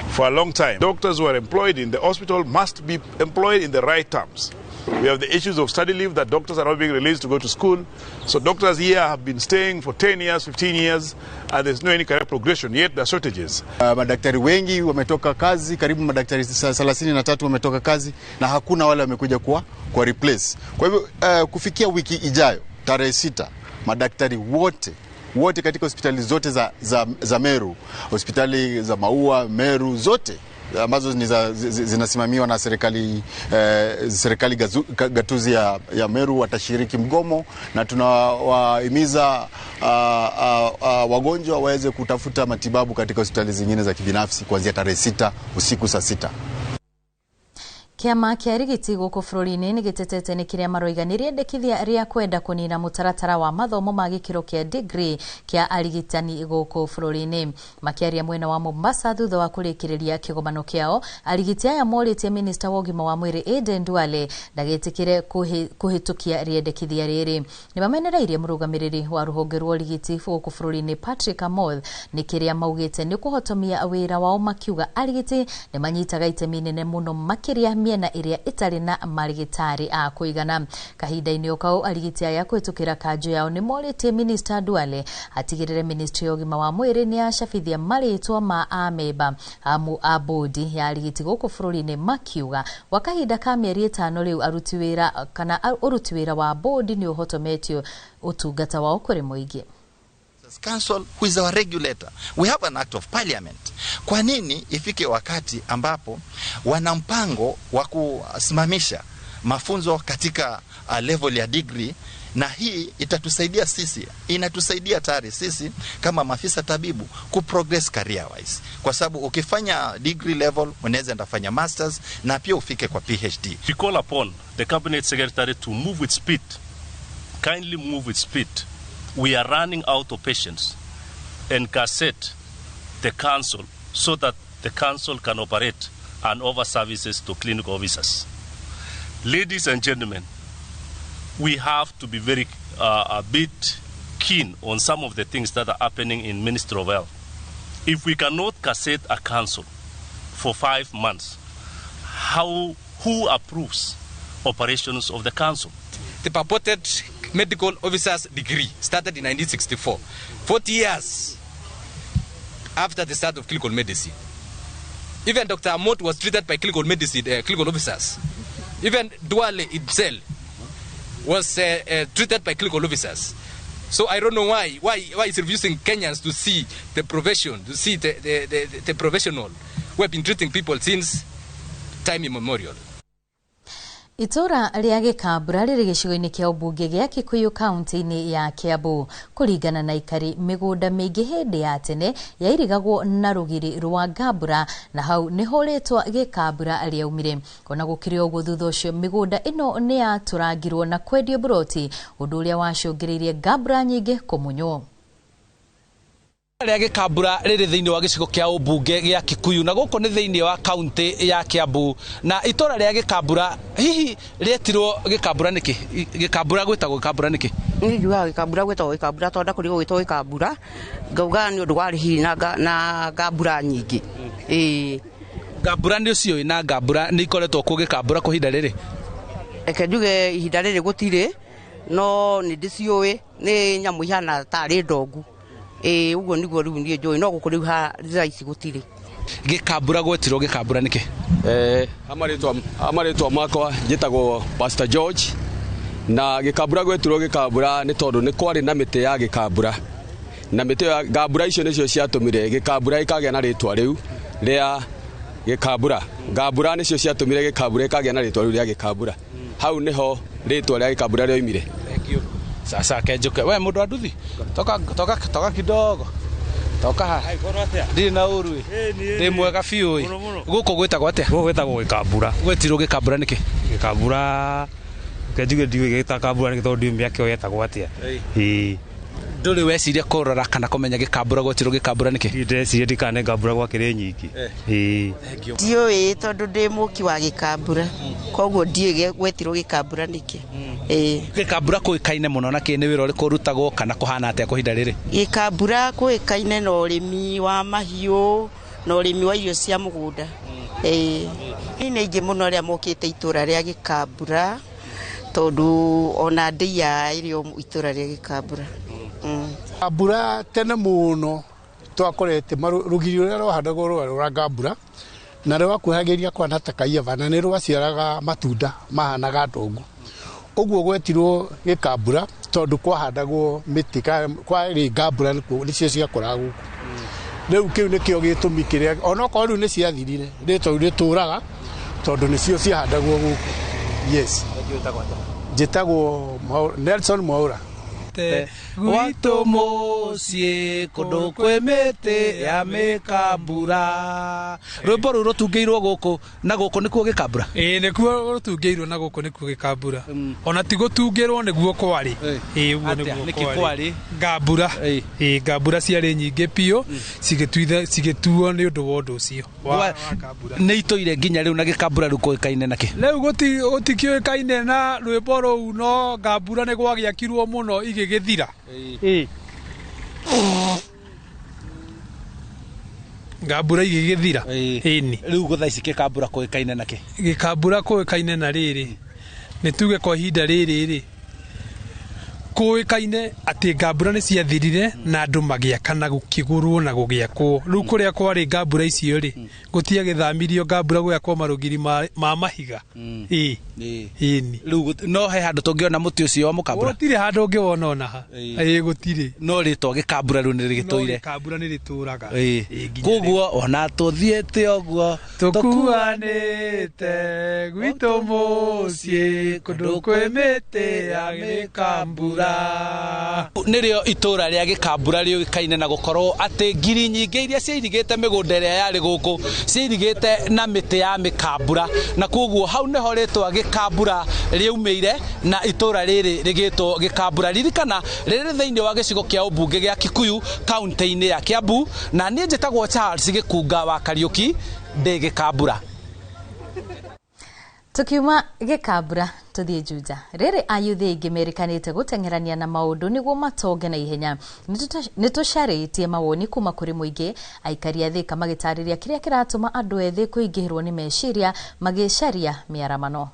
S24: for a long time. Doctors who are employed in the hospital must be employed in the right terms. We have the issues of study leave, that doctors are not being released to go to school. So doctors here have been staying for 10 years, 15 years, and there's no any career progression, yet there are shortages.
S1: Madaktari wengi wametoka kazi, karibu madaktari 33 wametoka kazi, na hakuna wale wamekuja kwa replace. Kwa hivyo kufikia wiki ijayo, tarehe 6, madaktari wote katika hospitali zote za Meru, hospitali za Maua, Meru zote ambazo zinasimamiwa na serikali gatuzi ya Meru watashiriki mgomo, na tunawahimiza wagonjwa waweze kutafuta matibabu katika hospitali zingine za kibinafsi kuanzia tarehe 6 usiku saa 6.
S14: Kiama kia arigiti guku bururi-ini ni gitetete ni kiria maroiganirie ndekithia ria kwenda kunina mutaratara wa mathomo ma gikiro kia degree kia arigitani guku bururi-ini. Makiaria mwena wa Mombasa thutha wa kurikiriria kigomano kiao, arigiti aya morite minister wa ugima wa mwiri Aden Duale ndagetikire kuhitukia riendekithia riri. Ni bamenereirie murugamiriri wa ruhonge rwa arigiti guku bururi-ini Patrick Amoth ni kiria maugite ni kuhotomia wira wao, makiuga arigiti ni manyitaga itemi nene muno makiria miena iria itari na marigitari a kuigana. Kahinda-ini okau arigiti aya kwitukira kanjo yao ni morite minister Duale atigirire ministry ya ugima wa mwiri ni acabithia maritwa ma ameba a bodi ya arigiti guku bururi-ini, makiuga wa kahinda ka mieri 5 riu aruti wira kana uruti wira wa bodi ni uhotometio utungata wao kuri muingi.
S2: Council, who is our regulator, we have an act of parliament. Kwa nini ifike wakati ambapo wana mpango wa kusimamisha mafunzo katika level ya degree, na hii itatusaidia sisi, inatusaidia tayari sisi kama maafisa tabibu kuprogress career wise, kwa sababu ukifanya degree level unaweza ndafanya masters na pia ufike kwa PhD.
S10: We call upon the cabinet secretary to move with speed, kindly move with speed. We are running out of patience, and cassette the council so that the council can operate and offer services to clinical officers. Ladies and gentlemen, we have to be very a bit keen on some of the things that are happening in Ministry of Health. If we cannot cassette a council for 5 months, who approves operations of the council?
S11: The purported medical officer's degree started in 1964, 40 years after the start of clinical medicine. Even Dr. Amoth was treated by clinical medicine, clinical officers. Even Duale himself was treated by clinical officers. So I don't know why is refusing Kenyans to see the profession, to see the professional who have been treating people since time immemorial.
S14: Itura ria Gikambura riri gicigo-ini kia ubunge gia Kikuyu kaunti-ini ya Kiambu. Kuringana na ikari, migunda mingi hindi ya tene yairigagwo na rugiri rwa Ngambura, na hau niho ritwa Gikambura riaumire. Ona gukiri uguo thutha ucio migunda ino ni yaturangirwo na kwendio buroti, undu uria wacungiririe Ngambura nyingi kumunywo.
S11: Ria Gikambura riri thiini wa gicigo kia ubunge gia Kikuyu, na guko ni thiini wa kaunti ya Kiambu. Na itora ria Gikambura hihi rietirwo Gikambura niki? Gikambura gwitagwo Gikambura niki?
S12: Ni juga Gikambura gwitagwo Gikambura tonda kuri gwitwo Gikambura ngauga ni undu wa rihi na Ngambura nyingi.
S11: Ngambura ni ucio na Ngambura ni ikoretwo ku Gikambura ku hinda riri?
S12: Eke njuge ihinda riri gutire, no ni ndiciui ni nyamu ihana tari ndongu. Uguo niguo riu nie njui, no gukuri ha raici gutire.
S11: Gikambura gwetirwo Gikambura niki?
S13: Amaritwa makwa njitagwo Pastor George, na Gikambura gwetirwo Gikambura ni tondu ni kwari na miti ya Gikambura, na miti ya Ngambura icio nicio ciatumire Gikambura ikagĩa na ritwa riu ria Gikambura. Ngambura nicio ciatumire Gikambura ikagĩa na ritwa riu ria Gikambura. Hau niho ritwa ria Gikambura rioimire.
S11: Thank you. Sasa kenjuke we mundu anduthi toka kidogo toka ha ndi na uru ndi mwega fiu guko gwitagwo atia?
S15: Guko gwitagwo Gikambura.
S11: Gwetirwo Gikambura niki?
S15: Gikambura kenjuge ndiwe Gikambura niki tondu miaka yo yetagwo atia?
S11: Nduri weciria kurora kana kumenya Gikambura gwetirwo Gikambura niki?
S15: Ndeciria ndikane Ngambura gwakire nyingi.
S12: Ndioi tondu ndi muki wa Gikambura, koguo ndiye gwetirwo Gikambura niki.
S11: Gikambura kuikaine muno na kini wira uriku rutagwo kana kuhana atia kuhinda riri?
S12: Gikambura kuikaine na urimi wa mahiu na urimi wa irio cia mugunda. Nĩ ingĩ mũno rĩa mokĩte itura rĩa Gĩkambura tondu ona ndia irio itura rĩa Gĩkambura.
S16: Gĩkambura tene mũno twakorete rugiri rũrĩa rwahandagwo rwa Gĩkambura na rwakuhagĩria kwana ta kaiyaba na nĩ rwaciaraga matunda mahanaga ndongu. Ũguo gwetirwo Gĩkambura tondu kwahandagwo mĩtĩ kwa Gĩkambura nĩcio ciakoraga gũkũ. Rĩu kĩu nĩkĩo gĩtũmi kĩrĩa onokorwo rĩu nĩ ciathirire rĩtũrĩtũraga tondu nĩcio ciahandagwo gũkũ. Yes. Njĩtagwo Nelson Mwaura.
S17: Gwitũ mũciĩ kũndũ kwĩ mĩtĩ ya Gĩkambura. Rwĩmbo rũrũ rũtungĩirwo gũkũ na gũkũ nĩkuo Gĩkambura.
S18: Nĩkuo rũtungĩirwo na gũkũ nĩkuo Gĩkambura. Ona ti gũtungĩrwo nĩguo kwarĩ. Ũguo nĩguo kwarĩ. Gĩkambura. Gĩkambura ciarĩ nyingĩ biũ cigĩtuo nĩ ũndũ wa ũndũ ũcio.
S17: Nĩ itũire nginya rĩu na Gĩkambura rĩu kũĩkaine nakĩ?
S18: Rĩu gũtikĩũĩkaine na rwĩmbo rũu no Gĩkambura nĩ gwagĩakirwo mũno igĩgĩthira. Gĩkambura igĩgĩthira.
S17: Rĩu gũthaici Gĩkambura kũĩkaine nakĩ?
S18: Gĩkambura kũĩkaine na rĩrĩ nĩ tuge kwa ihinda rĩrĩ kũĩkaine atĩ Gĩkambura nĩ ciathirire na andũ magĩakana gũkĩgũrwo na gũgĩakwo. Rĩu kũrĩa kwarĩ Gĩkambura icio rĩ gũtiagĩthamirio Gĩkambura gũgĩakwo marũgiri ma mahiga.
S17: Rĩu no he handũ tũngĩona mũtĩ ũcio wa Mũkambura?
S18: Gũtirĩ handũ ũngĩwona ona ha. Gũtirĩ.
S17: No rĩtwa Gĩkambura rĩu nĩ rĩgĩtũire.
S18: Gĩkambura nĩ rĩtũraga.
S17: Koguo ona tũthiĩte ũguo
S18: tũkuanĩte gwitũ mũciĩ kũndũ kwĩ mĩtĩ ya Gĩkambura.
S17: Nĩrĩo itũra rĩa Gĩkambura rĩũĩkaine na gũkorwo atĩ ngiri nyingĩ iria ciairigĩte mĩgũnda ĩrĩa yarĩ gũkũ ciairigĩte na mĩtĩ ya Mĩkambura, na koguo hau nĩho rĩtwa Gĩkambura rĩaumĩire na itũra rĩrĩ rĩgĩtwo Gĩkambura. Ririkana rĩrĩ thĩinĩ wa gĩcigo kĩa ũmbunge gĩa Kikuyu kaunti-inĩ ya Kiambu, na niĩ njĩtagwo Charles Gĩkunga wa Kariũki ndĩ Gĩkambura.
S14: Tukiuma Gĩkambura tuthie Juja. Rĩrĩ ayuthi aingĩ merĩkanĩte gũteng'erania na maũndũ nĩguo matonge na ihenya. Nĩtũcarĩtie mawoni kuma kũrĩ mũingĩ, aikari a Thika magĩtarĩria kĩrĩa kĩratũma andũ ethĩ kũingĩhĩrwo nĩ meciria magĩcaria mĩaramano.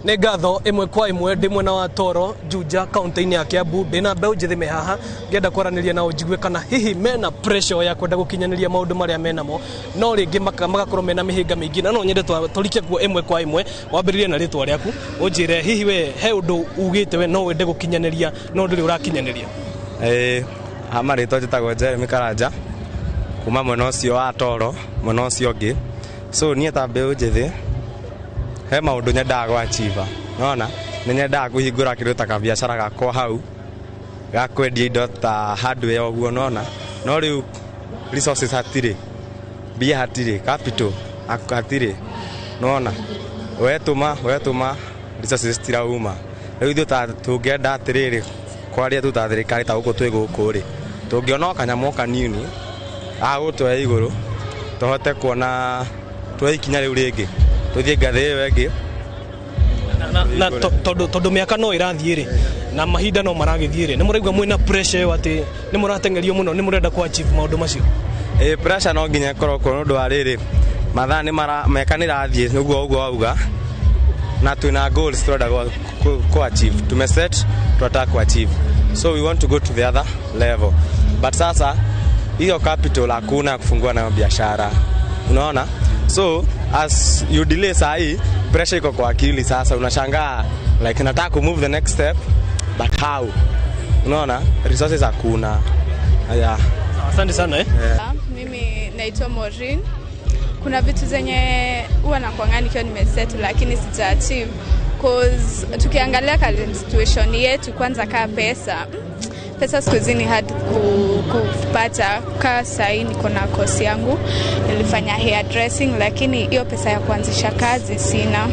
S20: Nĩ ngatho ĩmwe kwa ĩmwe ndĩ mwena wa Toro Juja kaunti-inĩ ya Kiambu. Ndĩna mbeũ njĩthĩ me haha ngĩenda kwaranĩria nao njigue kana hihi mena pressure ya kwenda gũkinyanĩria maũndũ marĩa menamo, no rĩngĩ magakorwo mena mĩhĩnga mĩingĩ, na no nyende tũrike kuo ĩmwe kwa ĩmwe. Wambĩrĩrie na rĩtwa rĩaku ũnjĩre hihi we he ũndũ ugĩte we no wende gũkinyanĩria no ndũrĩ ũrakinyanĩria.
S25: Marĩtwa njĩtagwo Jeremy Karanja kuma mwena ũcio wa Toro, mwena ũcio ũngĩ. So niĩ ta mbeũ njĩthĩ he maũndũ nyendaga gwachiva, unaona, nĩ nyendaga kũhingũra kĩndũ ta kabiacara gakwa hau ga kwendia indo ta hardware ũguo, unaona, no rĩu resources hatirĩ, mbia hatirĩ, capital hatirĩ, unaona, wetũma resources tirauma. Rĩu ithuĩ tũngĩenda atĩrĩrĩ kwaria tu ta thirikari ta gũkũ twĩ gũkũ rĩ, tũngĩona kanyamũ kanini agũtwoya igũrũ tũhote kuona twoya ikinya rĩu rĩngĩ tuthie ngathĩ ĩyo ĩngĩ
S20: na tondũ mĩaka no ĩrathiĩ rĩ na mahinda no maragĩthiĩ rĩ, nĩ mũraigua mwĩna pressure atĩ nĩ mũrateng'erio mũno, nĩ mũrenda ku achieve maũndũ macio?
S25: Pressure no nginya ĩkorwo kuo nĩ ũndũ wa rĩrĩ, mathaa mĩaka nĩ ĩrathiĩ nĩguo ũguo wauga, na twĩna goals tũrenda ku achieve, tumeset tunataka ku achieve, so we want to go to the other level, but sasa hiyo capital hakuna kufungua nayo biashara, unaona. So as you delay sahi, pressure iko kwa akili sasa, unashangaa like nataka ku move the next step but how, unaona, resources hakuna.
S20: Asante sana
S26: Mimi naitwa Maureen. Kuna vitu zenye huwa nakuanga nikiwa nimeset lakini sija achieve, cause tukiangalia current situation yetu, kwanza kaa pesa siku hizi ni hard kupata. Kaa sahi niko na course yangu, nilifanya hair dressing, lakini hiyo pesa ya kuanzisha kazi sina.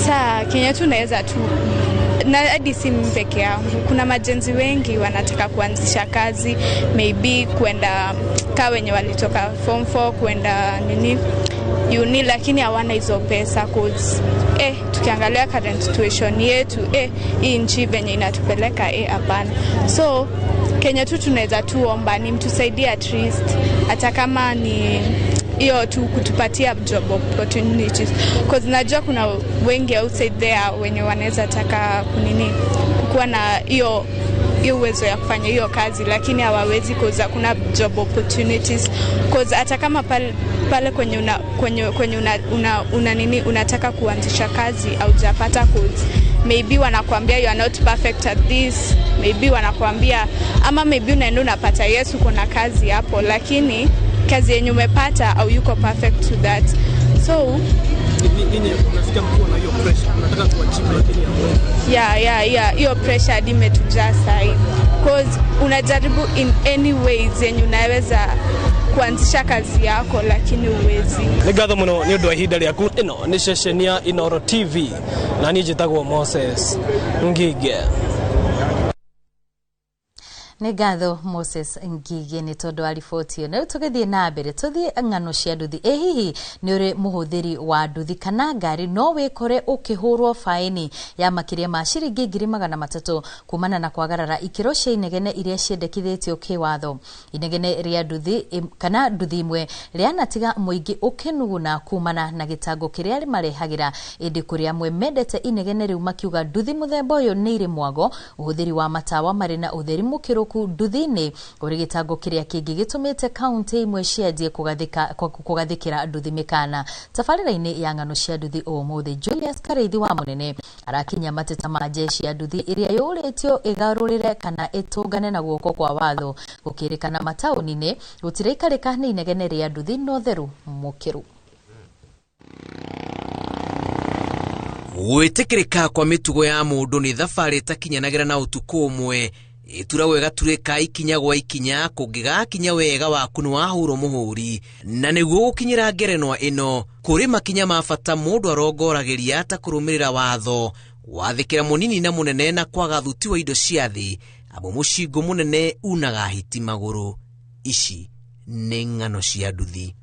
S26: Saa Kenya tunaweza tu na hadi si peke yangu, kuna majenzi wengi wanataka kuanzisha kazi, maybe kwenda kaa wenye walitoka form 4 kwenda uni, lakini hawana hizo pesa, cause tukiangalia current situation yetu hii nchi venye inatupeleka hapana. So Kenya tu tunaweza tuomba ni mtusaidie at least, hata kama ni hiyo tu kutupatia job opportunities, because najua kuna wengi outside there wenye wanaweza taka kuwa na hiyo uwezo ya kufanya hiyo kazi, lakini hawawezi kuza kuna job opportunities, because hata kama pale kwenye unataka kuanzisha kazi au hujapata course, maybe wanakuambia you are not perfect at this, maybe wanakuambia ama maybe unaenda unapata yes uko na kazi hapo, lakini kazi yenye umepata au yuko perfect to that. So
S20: nini unasikia mko na hiyo pressure, unataka kuachieve lakini
S26: yeah hiyo pressure hadi imetujaa sasa hivi, because unajaribu in any ways zenye unaweza kuanzisha kazi yako lakini uwezi.
S20: Nigatho muno ni undu wa ihinda rĩaku. Ino ni ceceni ya Inoro TV na niĩ njĩtagwo Moses Ngige.
S14: Negatho Moses Ngige ni tondu wa riboti iyo. Na tugithie na mbere tuthie ng'ano cia nduthi. Hihi ni uri muhuthiri wa nduthi kana ngari no wikore ukihurwo faini ya makiria ma ciringi 300 kumana na kwagarara ikiro cia inegene iria ciendekithitio kiwatho. Inegene ria nduthi kana nduthi imwe rianatiga muingi ukinuguna kumana na gitango kiria marehagira indi kuria amwe mendete inegene riu makiuga nduthi muthemba uyu ni iri mwago, uhuthiri wa matawa mari na utheri mukiru nduthi-ini uri gitango kiria kingi gitumite kaunti imwe ciendie kugathikira nduthi mikana. Tabarĩra-inĩ ya ng'ano cia nduthi ũmũthĩ, Julius Kareithi wa Munene arakinya mateta ma jeshi ya nduthi iria yũrĩtio igarũrĩre kana itũngane na guoko kwa watho, gũkĩrĩkana mataũni-inĩ gũtiraikarĩka nĩ inegene rĩa nduthi no theru mũkĩru.
S3: Gwĩtĩkĩrĩka kwa mĩtugo ya mũndũ nĩ thabarĩ ĩtakinyanagira na ũtukũ ũmwe. Itura wega tureka ikinya gwa ikinya kũngĩgakinya wega waku nĩ wahũrwo mũhũri, na nĩguo gũkinyĩra ngerenwa ĩno kũrĩ makinya ma bata mũndũ arongoragĩria ta kũrũmĩrĩra watho, wathĩkĩra mũnini na mũnene na kwaga thuti wa indo cia thĩ, amo mũcingo mũnene unaga hiti magũrũ. Ici nĩ ng'ano cia nduthi.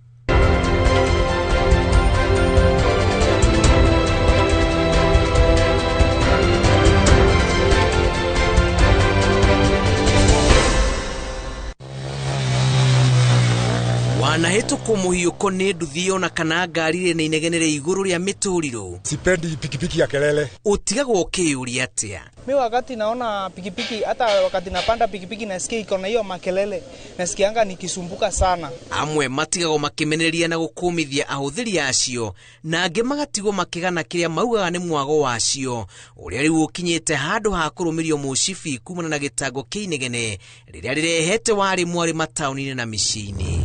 S3: Wanahĩtũkwo mũhiũko nĩ nduthi ona kana ngari rĩ na inegene rĩa igũrũ rĩa mĩtũrirũ.
S4: Sipendi pikipiki ya kelele.
S3: Utigagwo ũkĩyũria atĩa?
S5: Mimi wakati naona pikipiki, hata wakati napanda pikipiki nasikia iko na hiyo makelele, nasikianga nikisumbuka sana.
S3: Amwe matigagwo makĩmenereria na gũkũmithia ahũthĩri acio, na angĩ magatigwo makĩgana kĩrĩa maugaga nĩ mwago wacio, ũrĩa rĩu ũkinyĩte handũ ha kũrũmĩrio mũcibi kumana na gĩtango kĩa inegene rĩrĩa rĩrehete warĩ mwarĩ mataũni-inĩ na mĩciĩ-inĩ.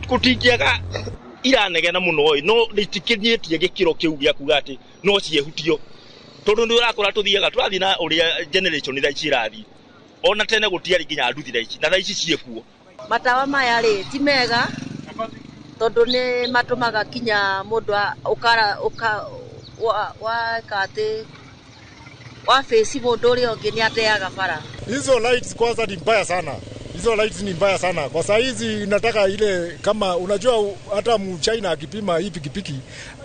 S6: Kutingiaga iranegena muno no ritikinyitie gikiro kiu gya kuga ati no ciehutio tondu ni urakora tuthiaga turathi na uria generation ira irathi ona tene gutiari nginya nduthi ici na ici ciekuo.
S9: Matawa maya ri ti mega tondu ni matumaga kinya mundu wa kate wa face mundu uri ongi ni ateaga bara.
S4: Hizo lights kwanza ni mbaya sana. Hizo lights ni mbaya sana. Kwa saa hizi nataka ile kama unajua hata mchina akipima hii pikipiki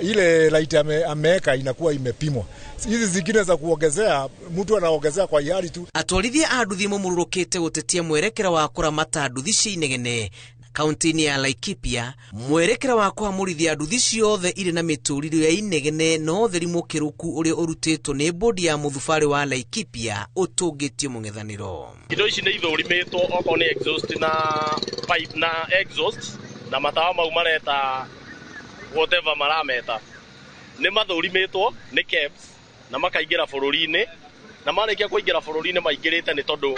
S4: ile light ameweka inakuwa imepimwa. Hizi zingine za kuongezea mtu anaongezea kwa hiari tu.
S3: Atwarithia a nduthi mũmũrũrũkĩte gũtetia mwerekera wa kũramata nduthi cia inegene kaunti-inĩ ya Laikipia. Mwerekera wa kũhamũrithia nduthi ciothe irĩ na mĩtũrirũ ya inegene no theri mũkĩrũku ũrĩa ũrutĩtwo nĩ bodi ya mũthubarĩ wa Laikipia ũtũngĩtio mũng'ethanĩro.
S6: Indo ici nĩ ithũrimĩtwo okorwo nĩ exhaust na pipe na exhaust na matawa mau mareta whatever marameta nĩ mathũrimĩtwo nĩ KEBS na makaingĩra bũrũri-inĩ, na marĩkia kũingĩra bũrũri-inĩ maingĩrĩte nĩ tondũ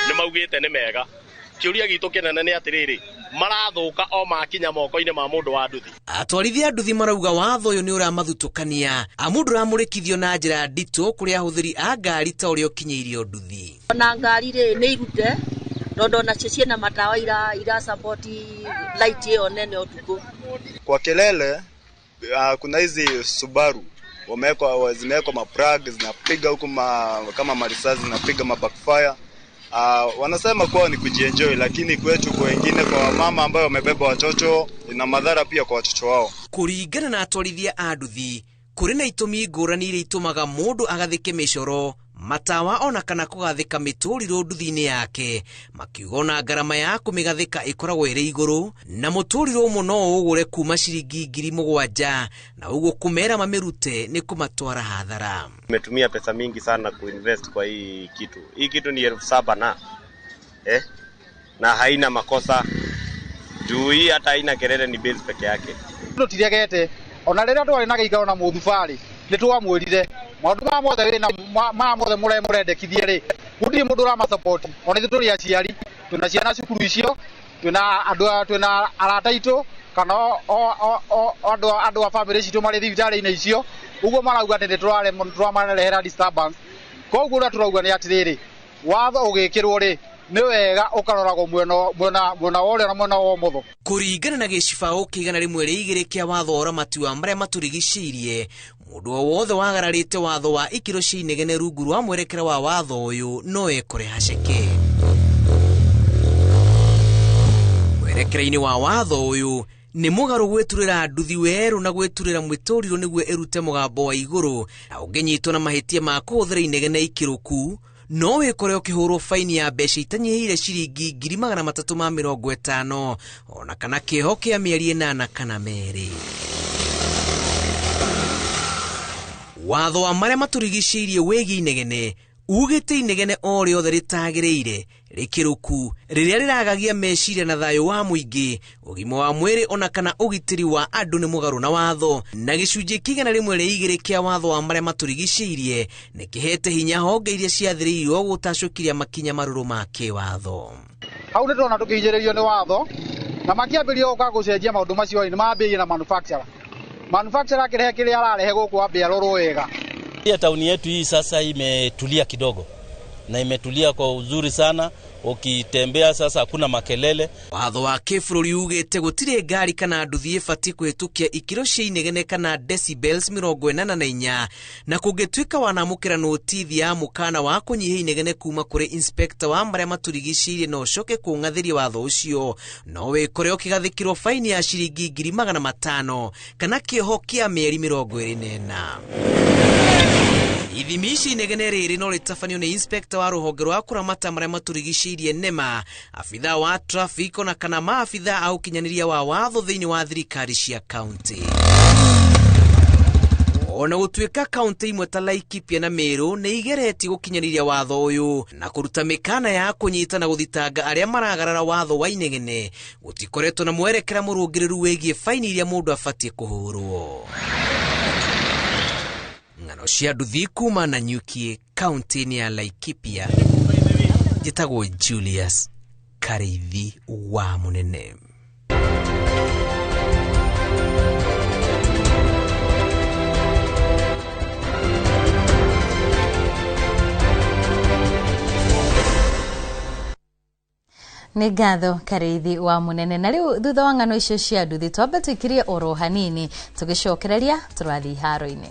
S6: nĩ maugĩte nĩ mega. Kiuria gitu kinene ni atiriri marathuka o makinya moko-ini ma mundu wa nduthi.
S3: Atwarithia nduthi marauga watho uyu ni uramathutukania amundu ramurikithio na njira ndito kuri ahuthiri a ngari ta uria ukinyeirio nduthi.
S9: Ona ngari ri ni irute tondu na cio na matawa ira support light iyo nene utuku.
S19: Kwa kelele kuna hizi Subaru zimewekwa maprag zinapiga huko kama marisasi zinapiga mabackfire. Wanasema kwa ni kujienjoy, lakini kwetu kwa wengine, kwa mama ambao wamebeba watoto, ina madhara pia kwa watoto wao.
S3: Kuringana na atwarithia a nduthi kuri na itumi ngũrani iria itumaga mundu agathike micoro matawa ona kana kugathika mituriro nduthi-ini yake, makiugona ngarama ya kumigathika ikoragwo iri iguru na muturiro umwe no ugure kuma ciringi 7,000 na uguo kumera mamirute ni kumatwara hadhara.
S7: Umetumia pesa mingi sana kuinvest kwa hii kitu. Hii kitu ni 7,000 na na haina makosa. Juu hii hata haina kelele, ni base peke yake.
S8: Tutiragete ona rĩrĩa twari na gĩikaro na mũthubari nĩ twamwĩrire maũndũ ma mothe wĩna ma mothe mũrendekithie rĩ gũtirĩ mũndũ ũrama support. Ona ithuĩ tũrĩ aciari twĩna ciana cukuru icio, twĩna andũ twĩna arata aitũ kana andũ a family citũ marĩ thibitarĩ-inĩ icio, ũguo marauga atĩ tũramarehera disturbance. Koguo ũrĩa tũrauga nĩ atĩrĩrĩ, watho ũgĩkĩrwo rĩ nĩ wega ukaroragwo mwena wole na mwena wa motho.
S3: Kuringana na gĩcibao kĩigana rĩmwe rĩa igĩrĩ kĩa watho wa matua marĩa matũrigicĩirie, mũndũ o wothe wagararĩte watho wa ikĩro cia inegene rungu rwa mwerekera wa watho ũyũ no ekore haceke. Mwerekera-inĩ wa watho ũyũ nĩ mũgarũ gwĩturĩra nduthi werũ na gwĩturĩra mwĩtũrirũ nĩguo ĩrute mũgambo wa igũrũ, na ũngĩnyitwo na mahĩtia ma kũhũthĩra inegene ikĩrũku no wĩkore ũkĩhũrwo faini ya mbeca itanyihĩire ciringi 350 ona kana kĩoho kĩa mĩeri 8 kana merĩ. Watho wa marĩa matũrigicĩirie wĩgiĩ inegene ugĩte inegene o rĩothe rĩtagĩrĩire rĩkĩrũku rĩrĩa rĩragagia meciria na thayũ wa mũingĩ, ũgima wa mwĩrĩ ona kana ũgitĩri wa andũ nĩ mũgarũ na watho, na gĩcunjĩ kĩigana rĩmwe rĩa igĩrĩ kĩa watho wa marĩa matũrigicĩirie nĩ kĩhete hinya honge iria ciathĩrĩirio gũtacũkiria makinya marũrũ ma kĩwatho.
S8: Hau nĩ tũrona tũkĩhinyĩrĩrio nĩ watho na makĩambĩrĩria gũka gũcenjia maũndũ macio nĩ mambĩrĩirie na manufacturer akĩrehe kĩrĩa ararehe gũkũ ambia rũrũ wega.
S21: Tauni yetu hii sasa imetulia kidogo na imetulia kwa uzuri sana, ukitembea sasa hakuna makelele.
S3: Watho wa kĩbũrũri ugĩte gũtirĩ ngari kana nduthi ĩbatiĩ kũhĩtũkia ikĩro cia inegene kana decibels 84 na kũngĩtuĩka wanamũkĩra notithi ya mũkana wa kũnyihia inegene kuma kũrĩ inspector wa marĩa matũrigicĩirie no ũcoke kũng'athĩria watho ũcio no wĩkore ũkĩgathĩkĩrwo faini ya ciringi 500 kana kĩoho kĩa mĩeri 24. Ithimi ici inegene rĩrĩ no rĩtabanio nĩ inspector wa rũhonge rwa kũramata marĩa matũrigicĩirie NEMA, afitha wa traffic ona kana maafitha au kinyanĩria wa watho thĩinĩ wa thirikari cia kaunti. Ona gũtuĩka kaunti imwe ta Laikipia na Meru nĩ igeretie gũkinyanĩria watho ũyũ na kũruta mĩkana ya kũnyita na gũthitanga arĩa maragarara watho wa inegene, gũtikoretwo na mwerekera mũrũngĩrĩru wĩgiĩ faini iria mũndũ abatiĩ kũhũrwo. Ng'ano cia nduthi kuma na Nyuki, kaunti-inĩ ya Laikipia, njĩtagwo Julius Kareithi wa Munene.
S14: Nĩ ngatho Kareithi wa Munene. Na rĩu thutha wa ng'ano icio cia nduthi twambe tũikirie oro hanini tũgĩcokereria tũrathiĩ haro-inĩ.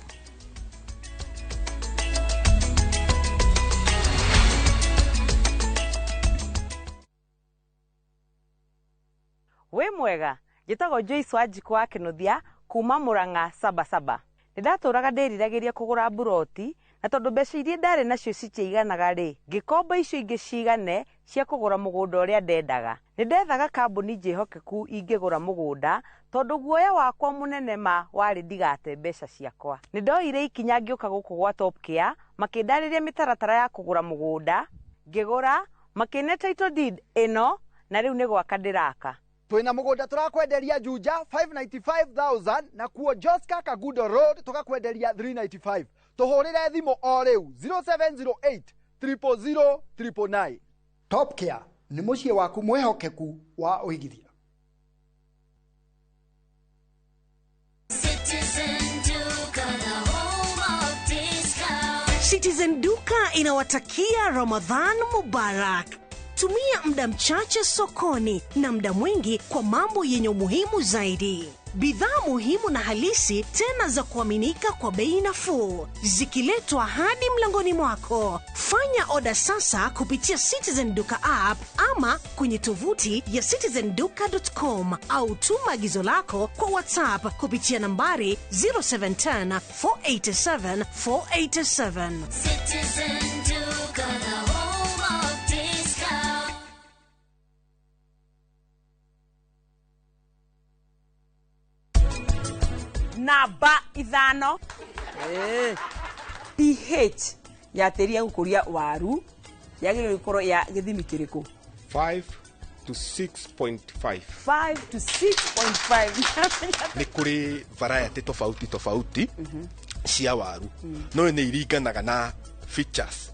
S12: We mwega, njĩtagwo Joyce Wanjiku wa Kĩnuthia kuma Mũrang'a Sabasaba. Nĩndatũraga ndĩriragĩria kũgũra buroti na tondũ mbeca iria ndarĩ nacio citiaiganaga rĩ, ngĩkomba icio ingĩ cigane cia kũgũra mũgũnda ũrĩa ndendaga. Nĩndethaga kambuni njĩhokeku ingĩgũra mũgũnda tondũ guoya wakwa mũnene ma warĩ ndigate mbeca ciakwa. Nĩndoire ikinya ngĩũka gũkũ gwa Top Care, makĩndarĩria mĩtaratara ya kũgũra mũgũnda, ngĩgũra, makĩne title deed ĩno na rĩu nĩ gwaka ndĩraka.
S22: Twina mũgũnda tũrakwenderia Juja 595,000 na kuo Joska Kagudo Road tũgakwenderia 395. Tũhũrĩre thimũ o rĩu 0708 000 999.
S23: Top Care nĩ mũciĩ waku mwĩhokeku wa ũigithia.
S24: Citizen Duka inawatakia Ramadhan Mubarak. Tumia muda mchache sokoni na muda mwingi kwa mambo yenye umuhimu zaidi. Bidhaa muhimu na halisi tena za kuaminika kwa bei nafuu, zikiletwa hadi mlangoni mwako. Fanya oda sasa kupitia Citizen Duka app ama kwenye tovuti ya citizenduka.com au tuma agizo lako kwa WhatsApp kupitia nambari 0710 487 487.
S12: namba 5 pH ya tĩri ya gũkũria waru yagĩrĩirwo gũkorwo ya gĩthimi kĩrĩkũ?
S1: 5 to 6.5.
S12: 5 to 6.5.
S1: Nĩ kũrĩ variety tofauti cia waru. No nĩ iringanaga na features.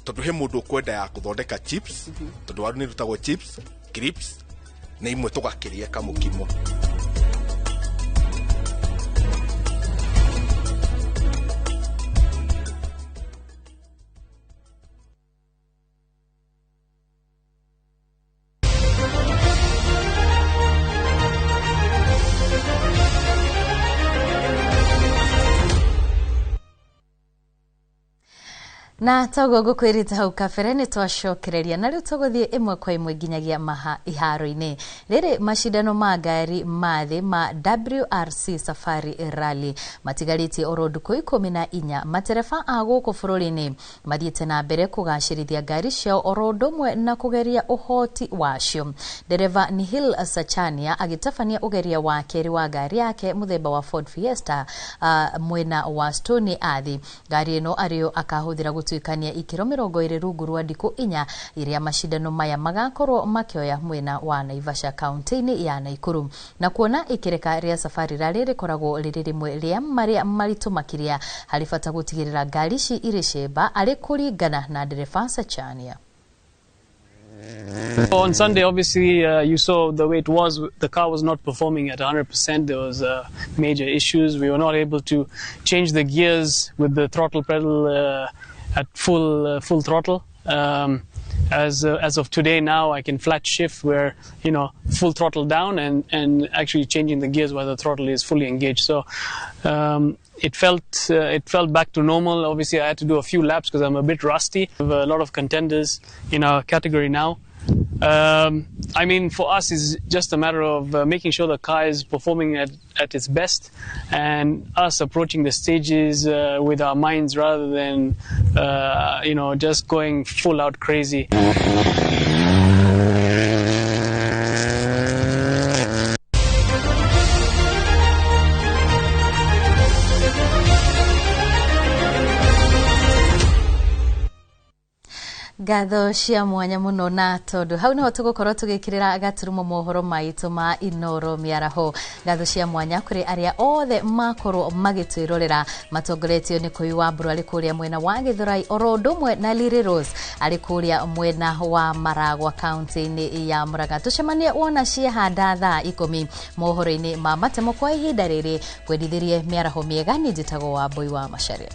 S1: Tondũ he mũndũ kwenda ya gũthondeka chips, tondũ waru nĩ rutagwo chips, crisps, na imwe tũgakĩrĩa kamũkimo.
S14: Na togo gukwirita hau kabere ni twacokereria na riu tuguthie imwe kwa imwe nginyagia iharo-ini riri mashindano ma ngari mathi ma WRC Safari Rally matigarite oronduko 14 matereba a guku bururi-ini mathiete na mbere kugacirithia ngari ciao orondumwe na kugeria uhoti wacio. Dereva Nihil Sachania agitabania ugeria wa keri wa ngari yake muthemba wa Ford Fiesta mwena wa Stony Athi. Ngari ino ario akahuthira tuikania ikiro 20 rungu rwa ndiku 4 iria mashindano maya magakorwo makioya mwena wa Naivasha kaunti-ini ya Naikuru na kuona ikireka ria Safari Rally rikoragwo riri rimwe ria maria maritu makiria hari bata gutigirira ngari ici iri cemba ari kuringana na dereva Sachania.
S2: On Sunday, obviously, you saw the way it was. The car was not performing at 100%. There was major issues. We were not able to change the gears with the throttle pedal at full throttle. As of today now, I can flat shift where, full throttle down and actually changing the gears while the throttle is fully engaged. So it felt back to normal. Obviously, I had to do a few laps because I'm a bit rusty. We have a lot of contenders in our category now. For us, it's just a matter of making sure the car is performing at its best and us approaching the stages with our minds rather than, just going full out crazy.
S14: Gatho cia mwanya muno na tondu hau niho tugukorwo tugikirira gaturumo mohoro maitu ma Inoro miaraho. Gatho cia mwanya kuri aria othe makorwo magitwirorera matongoretio ni Kuyu wa Mburu ari kuria mwena wa Githurai orondumwe na Liri Rose ari kuria mwena wa Maragwa kaunti-ini ya Murang'a. Tucemanie wona ciehanda thaa 10 mohoro-ini ma matemo kwa ihinda riri kwendithirie miaraho miega ni njitagwo wa Mbui wa Macharia.